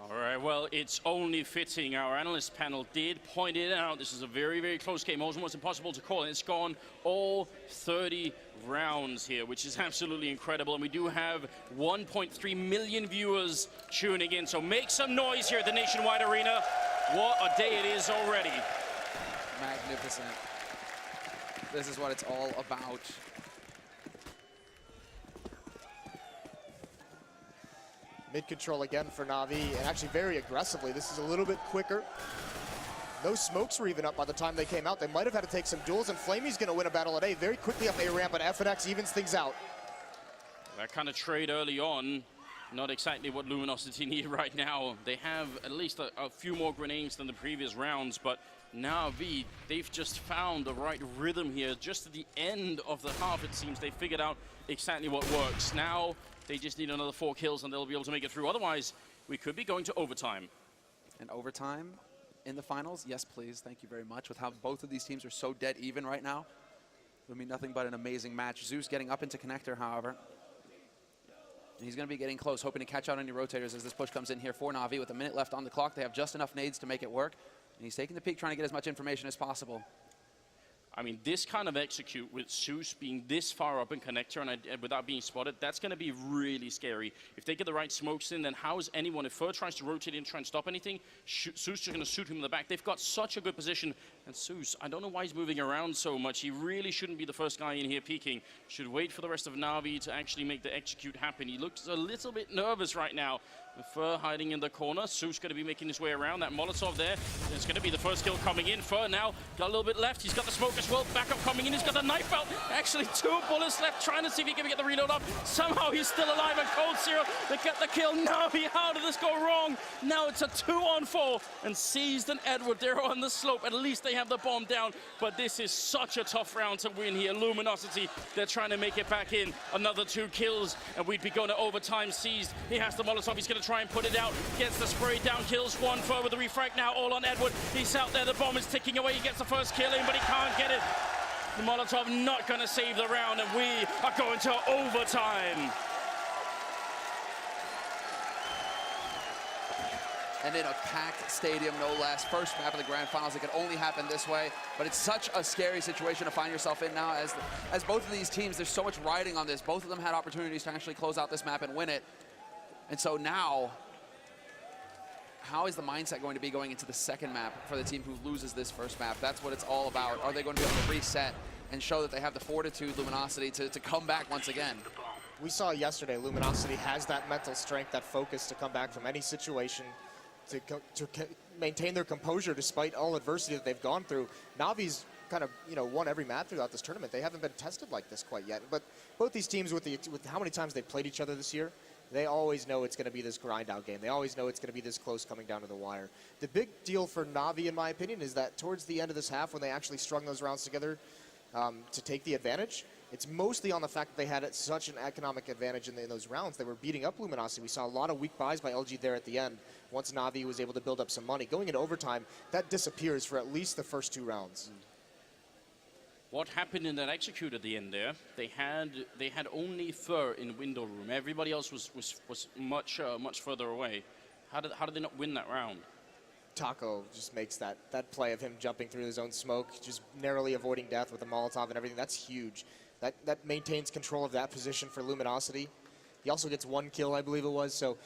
All right, well, it's only fitting. Our analyst panel did point it out. This is a very, very close game, almost impossible to call, and it's gone all 30 rounds here, which is absolutely incredible. And we do have 1.3 million viewers tuning in, so make some noise here at the Nationwide Arena. What a day it is already. Magnificent. This is what it's all about. Mid-control again for Na'Vi, and actually very aggressively. This is a little bit quicker. No smokes were even up by the time they came out. They might have had to take some duels, and Flamey's going to win a battle at A very quickly up A ramp, but FNX evens things out. That kind of trade early on, not exactly what Luminosity need right now. They have at least a few more grenades than the previous rounds, but Na'Vi, they've just found the right rhythm here. Just at the end of the half, it seems, they figured out exactly what works. Now, they just need another 4 kills and they'll be able to make it through. Otherwise, we could be going to overtime. And overtime in the finals? Yes, please. Thank you very much. With how both of these teams are so dead even right now, it would be nothing but an amazing match. Zeus getting up into connector, however. And he's going to be getting close, hoping to catch out any rotators as this push comes in here for Na'Vi. With a minute left on the clock, they have just enough nades to make it work. And he's taking the peek, trying to get as much information as possible. I mean, this kind of execute with Zeus being this far up in connector and without being spotted, that's going to be really scary. If they get the right smokes in, then how is anyone, if Fur tries to rotate in, try and stop anything, Zeus is going to shoot him in the back. They've got such a good position. And Zeus, I don't know why he's moving around so much. He really shouldn't be the first guy in here peeking. Should wait for the rest of Na'Vi to actually make the execute happen. He looks a little bit nervous right now. Fur hiding in the corner. Su's going to be making his way around. That Molotov there. It's going to be the first kill coming in. Fur now got a little bit left. He's got the smoke as well. Backup coming in. He's got the knife out. Actually, 2 bullets left. Trying to see if he can get the reload up. Somehow he's still alive. And Cold Zero, they get the kill. Na'Vi, how did this go wrong? Now it's a 2-on-4. And Seized and Edward, they're on the slope. At least they have the bomb down. But this is such a tough round to win here. Luminosity, they're trying to make it back in. Another 2 kills. And we'd be going to overtime. Seized, he has the Molotov. He's going to try and put it out. Gets the spray down, kills one. Fur with the refrag now, all on Edward. He's out there, the bomb is ticking away. He gets the first kill in, but he can't get it. The Molotov not going to save the round, and we are going to overtime. And in a packed stadium, no less. First map of the grand finals. It could only happen this way, but it's such a scary situation to find yourself in now. As both of these teams, there's so much riding on this. Both of them had opportunities to actually close out this map and win it. And so now, how is the mindset going to be going into the second map for the team who loses this first map? That's what it's all about. Are they going to be able to reset and show that they have the fortitude, Luminosity, to come back once again? We saw yesterday, Luminosity has that mental strength, that focus to come back from any situation, to maintain their composure despite all adversity that they've gone through. Navi's kind of, won every map throughout this tournament. They haven't been tested like this quite yet. But both these teams, with how many times they've played each other this year, they always know it's going to be this grind-out game. They always know it's going to be this close coming down to the wire. The big deal for Na'Vi, in my opinion, is that towards the end of this half, when they actually strung those rounds together to take the advantage, it's mostly on the fact that they had such an economic advantage in those rounds. They were beating up Luminosity. We saw a lot of weak buys by LG there at the end. Once Na'Vi was able to build up some money. Going into overtime, that disappears for at least the first 2 rounds. What happened in that execute at the end there? They had only Fur in window room. Everybody else was much further away. How did they not win that round? Taco just makes that play of him jumping through his own smoke, just narrowly avoiding death with the Molotov and everything. That's huge. That maintains control of that position for Luminosity. He also gets 1 kill, I believe it was. So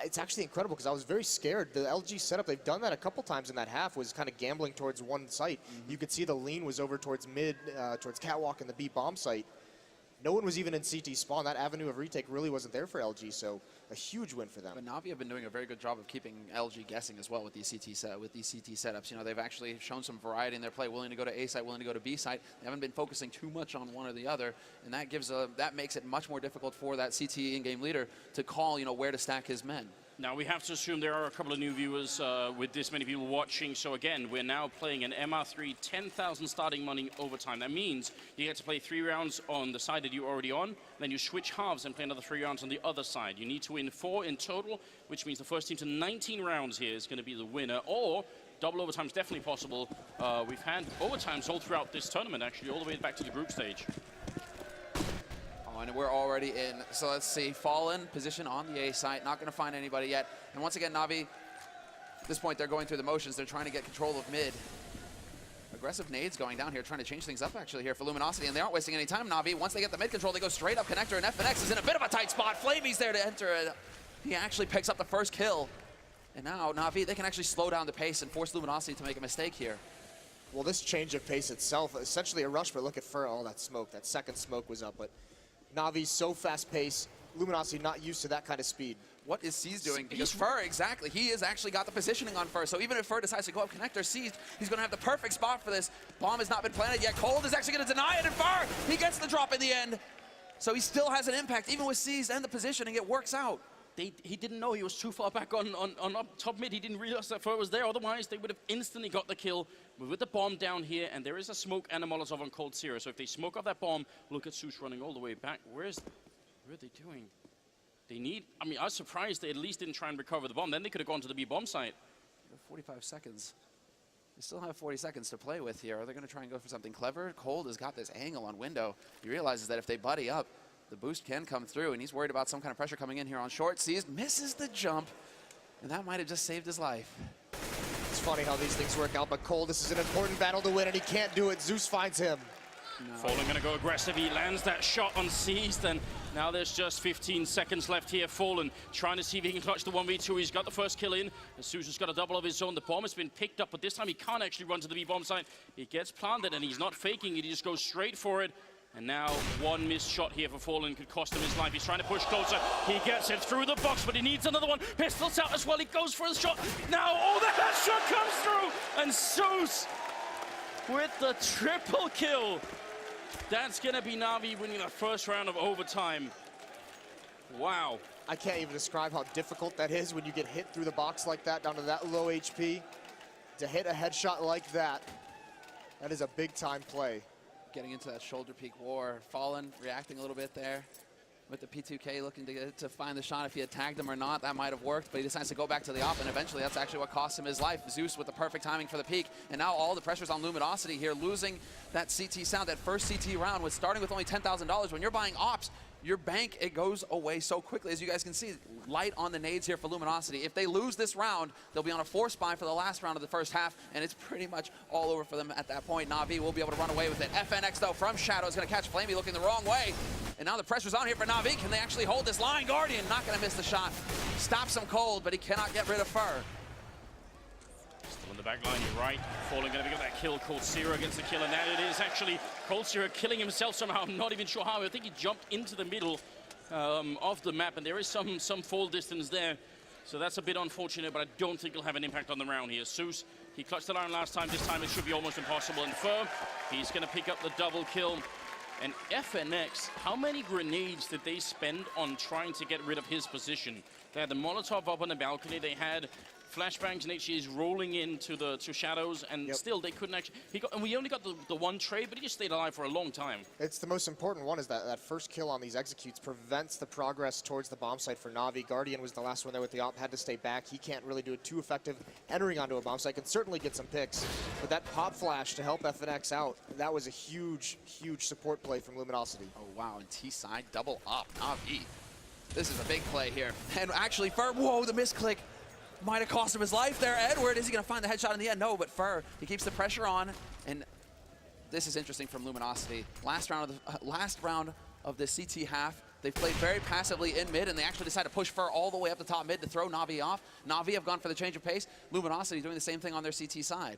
it's actually incredible because I was very scared. The LG setup, they've done that a couple times in that half, was kind of gambling towards one site. You could see the lean was over towards mid, towards Catwalk and the B bomb site. No one was even in CT spawn. That avenue of retake really wasn't there for LG, so a huge win for them. But Na'Vi have been doing a very good job of keeping LG guessing as well with these CT setups. They've actually shown some variety in their play, willing to go to A site, willing to go to B site. They haven't been focusing too much on one or the other, and that makes it much more difficult for that CT in-game leader to call, where to stack his men. Now, we have to assume there are a couple of new viewers with this many people watching. So, again, we're now playing an MR3 10,000 starting money overtime. That means you get to play 3 rounds on the side that you're already on. Then you switch halves and play another 3 rounds on the other side. You need to win 4 in total, which means the first team to 19 rounds here is going to be the winner. Or double overtime is definitely possible. We've had overtimes all throughout this tournament, actually, all the way back to the group stage. And we're already in. So let's see. Fallen position on the A site. Not going to find anybody yet. And once again, Na'Vi, at this point, they're going through the motions. They're trying to get control of mid. Aggressive nades going down here, trying to change things up actually here for Luminosity. And they aren't wasting any time, Na'Vi. Once they get the mid control, they go straight up connector. And FNX is in a bit of a tight spot. Flamey's there to enter. And he actually picks up the first kill. And now Na'Vi, they can actually slow down the pace and force Luminosity to make a mistake here. Well, this change of pace itself, essentially a rush, but look at Fur, all that smoke. That second smoke was up, but Na'Vi's so fast-paced, Luminosity not used to that kind of speed. What is Seized doing? Because Fur, exactly, he has actually got the positioning on Fur. So even if Fur decides to go up connector, Seized, he's going to have the perfect spot for this. Bomb has not been planted yet. Cold is actually going to deny it, and Fur, he gets the drop in the end. So he still has an impact, even with Seized and the positioning, it works out. He didn't know he was too far back on up top mid. He didn't realize that Fur was there. Otherwise, they would have instantly got the kill with the bomb down here. And there is a smoke and a Molotov on Cold Zero. So if they smoke off that bomb, look at Zeus running all the way back. Where are they doing? I was surprised they at least didn't try and recover the bomb. Then they could have gone to the B bomb site. 45 seconds. They still have 40 seconds to play with here. Are they going to try and go for something clever? Cold has got this angle on window. He realizes that if they buddy up, the boost can come through, and he's worried about some kind of pressure coming in here on short. Seized, misses the jump, and that might have just saved his life. It's funny how these things work out, but Cole, this is an important battle to win, and he can't do it. Zeus finds him. No. Fallen going to go aggressive. He lands that shot on Seized, and now there's just 15 seconds left here. Fallen trying to see if he can clutch the 1v2. He's got the first kill in. Zeus has got a double of his own. The bomb has been picked up, but this time he can't actually run to the B bomb site. He gets planted, and he's not faking it. He just goes straight for it. And now one missed shot here for Fallen could cost him his life. He's trying to push closer. He gets it through the box, but he needs another one. Pistols out as well. He goes for his shot. Now, oh, the headshot comes through. And Zeus with the triple kill. That's going to be Na'Vi winning the first round of overtime. Wow. I can't even describe how difficult that is when you get hit through the box like that, down to that low HP. To hit a headshot like that, that is a big-time play. Getting into that shoulder peak war. Fallen reacting a little bit there with the P2K looking to find the shot. If he had tagged him or not, that might have worked, but he decides to go back to the op, and eventually that's actually what cost him his life. Zeus with the perfect timing for the peak, and now all the pressure's on Luminosity here, losing that CT sound. That first CT round was starting with only $10,000. When you're buying ops, your bank, it goes away so quickly. As you guys can see, light on the nades here for Luminosity. If they lose this round, they'll be on a 4-spy for the last round of the first half, and it's pretty much all over for them at that point. Na'Vi will be able to run away with it. FNX, though, from Shadow is going to catch Flamey looking the wrong way. And now the pressure's on here for Na'Vi. Can they actually hold this line? Guardian not going to miss the shot. Stops him cold, but he cannot get rid of Fur. Still in the back line, you're right. Fallen going to get that kill. Vincere against the kill, and now it is actually Vincere killing himself somehow. I'm not even sure how. I think he jumped into the middle of the map, and there is some fall distance there. So that's a bit unfortunate, but I don't think it'll have an impact on the round here. Zeus, he clutched the line last time. This time it should be almost impossible. And Fur, he's going to pick up the double kill. And FNX, how many grenades did they spend on trying to get rid of his position? They had the Molotov up on the balcony. They had flashbangs and HGs rolling into the shadows, and still they couldn't actually. And we only got the one trade, but he just stayed alive for a long time. It's the most important one, is that first kill on these executes prevents the progress towards the bomb site for Na'Vi. Guardian was the last one there with the op, had to stay back. He can't really do it too effective entering onto a bomb site. Can certainly get some picks, but that pop flash to help FNX out, that was a huge, huge support play from Luminosity. Oh, wow, and T-side double up, Na'Vi. This is a big play here. And actually, Fur, whoa, the misclick might have cost him his life there. Edward, is he going to find the headshot in the end? No, but Fur, he keeps the pressure on. And this is interesting from Luminosity. Last round of the CT half, they've played very passively in mid, and they actually decided to push Fur all the way up the top mid to throw Na'Vi off. Na'Vi have gone for the change of pace. Luminosity doing the same thing on their CT side.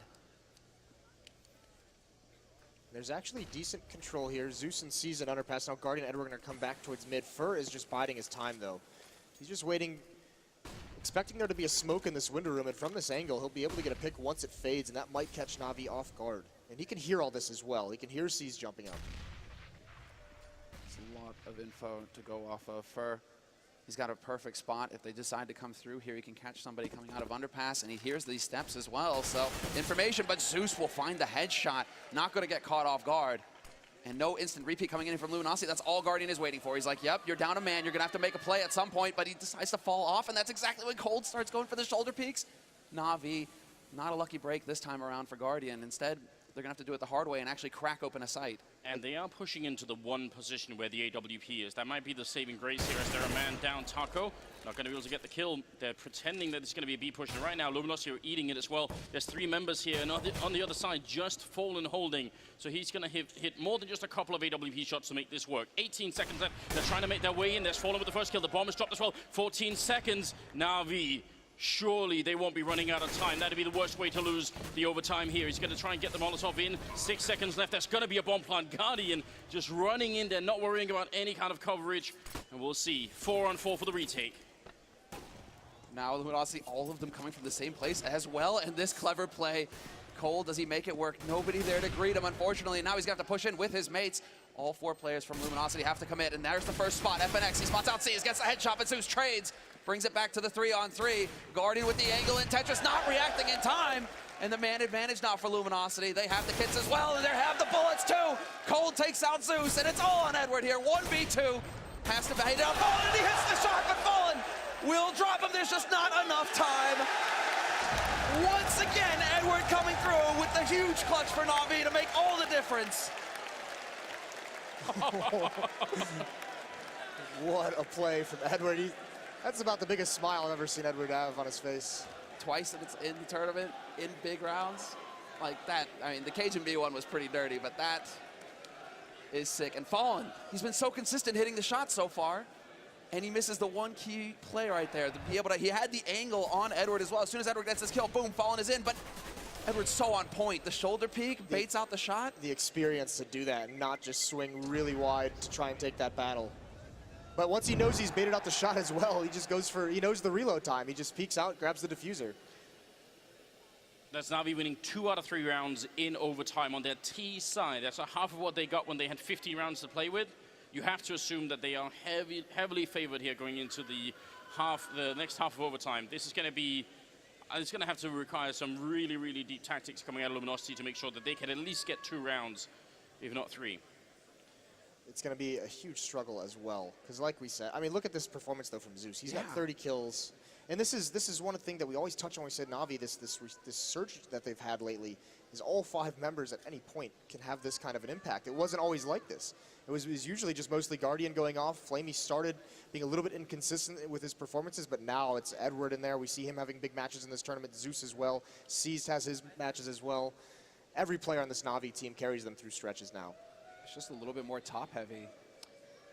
There's actually decent control here. Zeus and Season underpass. Now Guardian and Edward are going to come back towards mid. Fur is just biding his time, though. He's just waiting, expecting there to be a smoke in this window room, and from this angle, he'll be able to get a pick once it fades, and that might catch Na'Vi off guard. And he can hear all this as well. He can hear Seas jumping up. It's a lot of info to go off of. Fur, he's got a perfect spot. If they decide to come through here, he can catch somebody coming out of underpass, and he hears these steps as well. So information, but Zeus will find the headshot. Not going to get caught off guard. And no instant repeat coming in from Luminosity. That's all Guardian is waiting for. He's like, yep, you're down a man. You're going to have to make a play at some point, but he decides to fall off, and that's exactly when Cold starts going for the shoulder peaks. Na'Vi, not a lucky break this time around for Guardian. Instead, they're going to have to do it the hard way and actually crack open a site. And they are pushing into the one position where the AWP is. That might be the saving grace here as they're a man down. Taco not going to be able to get the kill. They're pretending that it's going to be a B push. And right now, Luminosity are eating it as well. There's 3 members here. And on the other side, just Fallen holding. So he's going to hit more than just a couple of AWP shots to make this work. 18 seconds left. They're trying to make their way in. There's Fallen with the first kill. The bomb is dropped as well. 14 seconds. Na'Vi. Surely they won't be running out of time. That'd be the worst way to lose the overtime here. He's going to try and get the Molotov in. 6 seconds left. That's going to be a bomb plant. Guardian just running in there, not worrying about any kind of coverage. And we'll see. 4-on-4 for the retake. Now Luminosity, all of them coming from the same place as well. And this clever play. Cole, does he make it work? Nobody there to greet him, unfortunately. And now he's going to have to push in with his mates. All 4 players from Luminosity have to commit. And there's the first spot. FNX, he spots out Seas, gets the headshot, but Zeus trades. Brings it back to the 3-on-3. Guardian with the angle, and Tetris not reacting in time. And the man advantage now for Luminosity. They have the kits as well, and they have the bullets too. Cold takes out Zeus, and it's all on Edward here. 1v2. Has to bang down Fallen, and he hits the shot, but Fallen will drop him. There's just not enough time. Once again, Edward coming through with the huge clutch for Na'Vi to make all the difference. What a play from Edward. That's about the biggest smile I've ever seen Edward have on his face. Twice in the tournament, in big rounds. Like that, I mean, the Cajun B one was pretty dirty, but that is sick. And Fallen, he's been so consistent hitting the shot so far, and he misses the one key play right there. To be able to, he had the angle on Edward as well. As soon as Edward gets his kill, boom, Fallen is in, but Edward's so on point. The shoulder peek baits out the shot. The experience to do that and not just swing really wide to try and take that battle. But once he knows he's baited out the shot as well, he just goes for, he knows the reload time. He just peeks out, grabs the diffuser. That's Na'Vi winning 2 out of 3 rounds in overtime on their T side. That's a half of what they got when they had 50 rounds to play with. You have to assume that they are heavily favored here going into the next half of overtime. This is going to be, it's going to have to require some really, really deep tactics coming out of Luminosity to make sure that they can at least get 2 rounds, if not 3. It's going to be a huge struggle as well. Because like we said, I mean, look at this performance, though, from Zeus. He's got 30 kills. And this is one thing that we always touch on when we said Na'Vi, this surge that they've had lately, is all 5 members at any point can have this kind of an impact. It wasn't always like this. It was usually just mostly Guardian going off. Flamey started being a little bit inconsistent with his performances, but now it's Edward in there. We see him having big matches in this tournament. Zeus as well. Seized has his matches as well. Every player on this Na'Vi team carries them through stretches now. It's just a little bit more top-heavy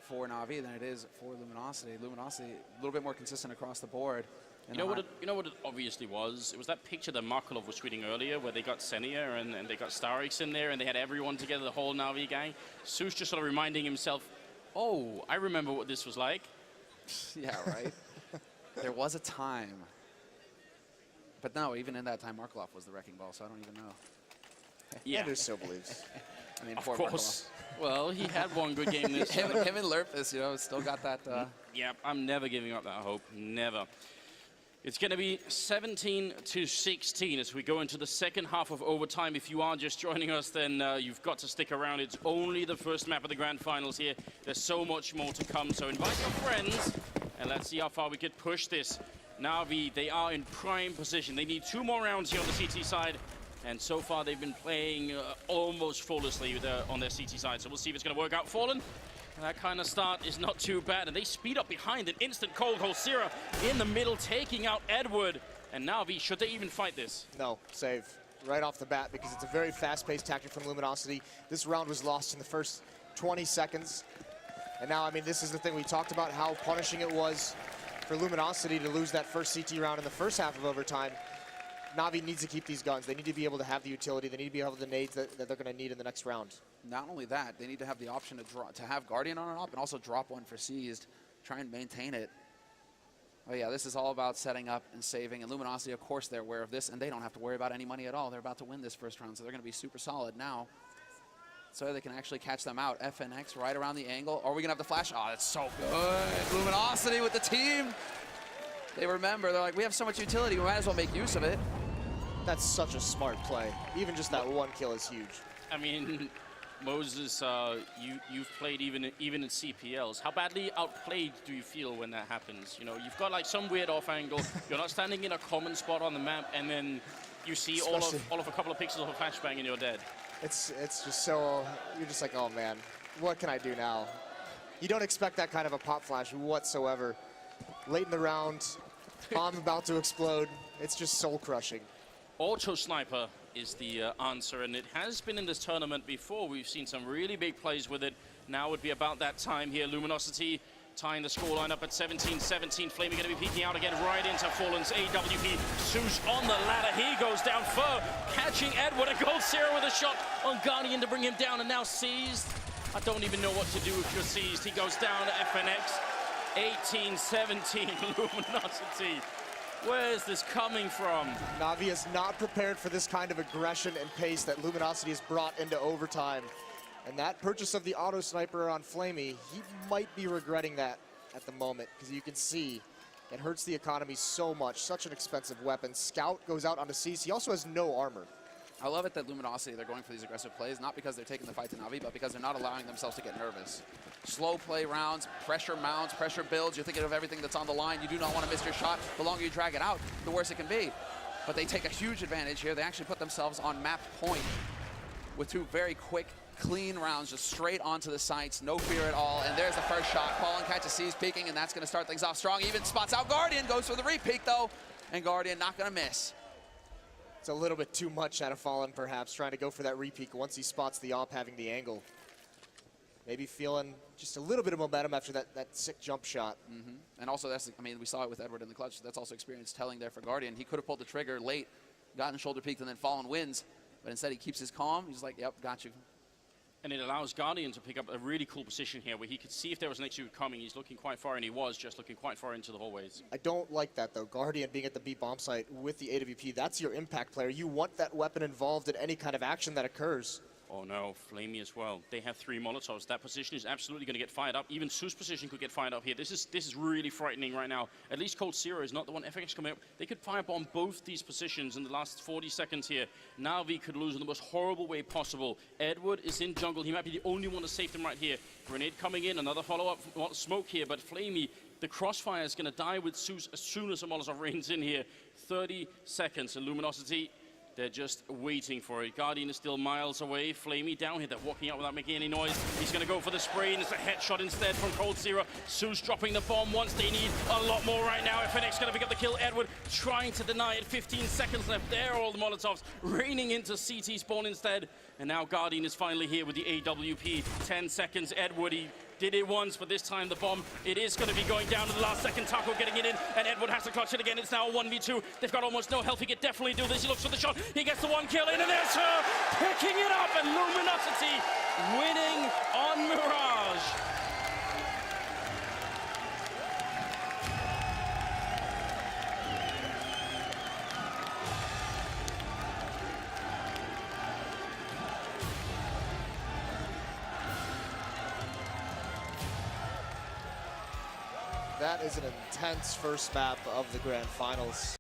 for Na'Vi than it is for Luminosity. Luminosity, a little bit more consistent across the board. You know what it obviously was? It was that picture that Markelov was tweeting earlier where they got Senia and they got Starix in there and they had everyone together, the whole Na'Vi gang. Zeus just sort of reminding himself, oh, I remember what this was like. Yeah, right? There was a time. But no, even in that time, Markelov was the wrecking ball, so I don't even know. Yeah. Anders still believes. I mean, Of course. Well, he had one good game this him and Lurpus, you know, still got that. Yeah, I'm never giving up that hope. Never. It's going to be 17-16 as we go into the second half of overtime. If you are just joining us, then you've got to stick around. It's only the first map of the grand finals here. There's so much more to come, so invite your friends, and let's see how far we could push this. Na'Vi, they are in prime position. They need 2 more rounds here on the CT side, and so far they've been playing almost flawlessly on their CT side, so we'll see if it's going to work out. Fallen. That kind of start is not too bad, and they speed up behind an instant cold. Holsira in the middle, taking out Edward. And Na'Vi, should they even fight this? No, save right off the bat because it's a very fast-paced tactic from Luminosity. This round was lost in the first 20 seconds. And now, I mean, this is the thing we talked about, how punishing it was for Luminosity to lose that first CT round in the first half of overtime. Na'Vi needs to keep these guns. They need to be able to have the utility. They need to be able to nades that they're going to need in the next round. Not only that, they need to have the option to have Guardian on and up and also drop one for Seized, try and maintain it. Oh yeah, this is all about setting up and saving. And Luminosity, of course, they're aware of this, and they don't have to worry about any money at all. They're about to win this first round, so they're going to be super solid now. So they can actually catch them out. FNX right around the angle. Are we going to have the flash? Oh, that's so good. Luminosity with the team. They remember, they're like, we have so much utility, we might as well make use of it. That's such a smart play. Even just that 1 kill is huge. I mean, Moses, you've played even in CPLs. How badly outplayed do you feel when that happens? You know, you've got like some weird off angle. You're not standing in a common spot on the map, and then you see all of a couple of pixels of a flashbang and you're dead. It's just so, you're just like, oh man, what can I do now? You don't expect that kind of a pop flash whatsoever. Late in the round, bomb about to explode. It's just soul crushing. Auto Sniper is the answer, and it has been in this tournament before. We've seen some really big plays with it. Now would be about that time here. Luminosity tying the scoreline up at 17-17. Flamey going to be peeking out again right into Fallen's AWP. Zeus on the ladder. He goes down. Fur catching Edward. A gold Zero with a shot on Guardian to bring him down, and now Seized. I don't even know what to do if you're Seized. He goes down to FNX. 18-17 Luminosity. Where is this coming from? Na'Vi is not prepared for this kind of aggression and pace that Luminosity has brought into overtime. And that purchase of the auto sniper on Flamey, he might be regretting that at the moment, because you can see it hurts the economy so much. Such an expensive weapon. Scout goes out onto Cease. He also has no armor. I love it that Luminosity, they're going for these aggressive plays, not because they're taking the fight to Na'Vi, but because they're not allowing themselves to get nervous. Slow play rounds, pressure mounts, pressure builds. You're thinking of everything that's on the line. You do not want to miss your shot. The longer you drag it out, the worse it can be. But they take a huge advantage here. They actually put themselves on map point with 2 very quick, clean rounds, just straight onto the sights, no fear at all. And there's the first shot. Fallen catches Seas peeking, and that's going to start things off strong. Even spots out Guardian, goes for the re-peek though, and Guardian not going to miss. It's a little bit too much out of Fallen, perhaps, trying to go for that re-peek once he spots the AWP having the angle. Maybe feeling just a little bit of momentum after that sick jump shot. And also, I mean, we saw it with Edward in the clutch. That's also experience telling there for Guardian. He could have pulled the trigger late gotten shoulder peaked and then fallen wins. But instead he keeps his calm. He's like, yep, got you. And it allows Guardian to pick up a really cool position here where he could see if there was an X2 coming. He's looking quite far, and he was just looking quite far into the hallways. I don't like that, though. Guardian being at the B bomb site with the AWP, that's your impact player. You want that weapon involved in any kind of action that occurs. Oh no, Flamey as well. They have 3 Molotovs. That position is absolutely going to get fired up. Even Su's position could get fired up here. This is really frightening right now. At least Cold Zero is not the one FX coming up. They could firebomb both these positions in the last 40 seconds here. Na'Vi could lose in the most horrible way possible. Edward is in jungle. He might be the only one to save them right here. Grenade coming in, another follow-up smoke here, but Flamey, the crossfire is going to die with Sus as soon as a Molotov rains in here. 30 seconds, and Luminosity, they're just waiting for it. Guardian is still miles away. Flamey down here. They're walking out without making any noise. He's going to go for the spray, and it's a headshot instead from Cold Zero. Su's dropping the bomb once. They need a lot more right now. FNX going to pick up the kill. Edward trying to deny it. 15 seconds left. There are all the Molotovs raining into CT spawn instead. And now Guardian is finally here with the AWP. 10 seconds. Edward, he did it once, but this time the bomb, it is going to be going down to the last second. Taco getting it in, and Edward has to clutch it again. It's now a 1v2. They've got almost no health. He could definitely do this. He looks for the shot. He gets the 1 kill in, and there's her picking it up, and Luminosity winning on Mirage. That is an intense first map of the Grand Finals.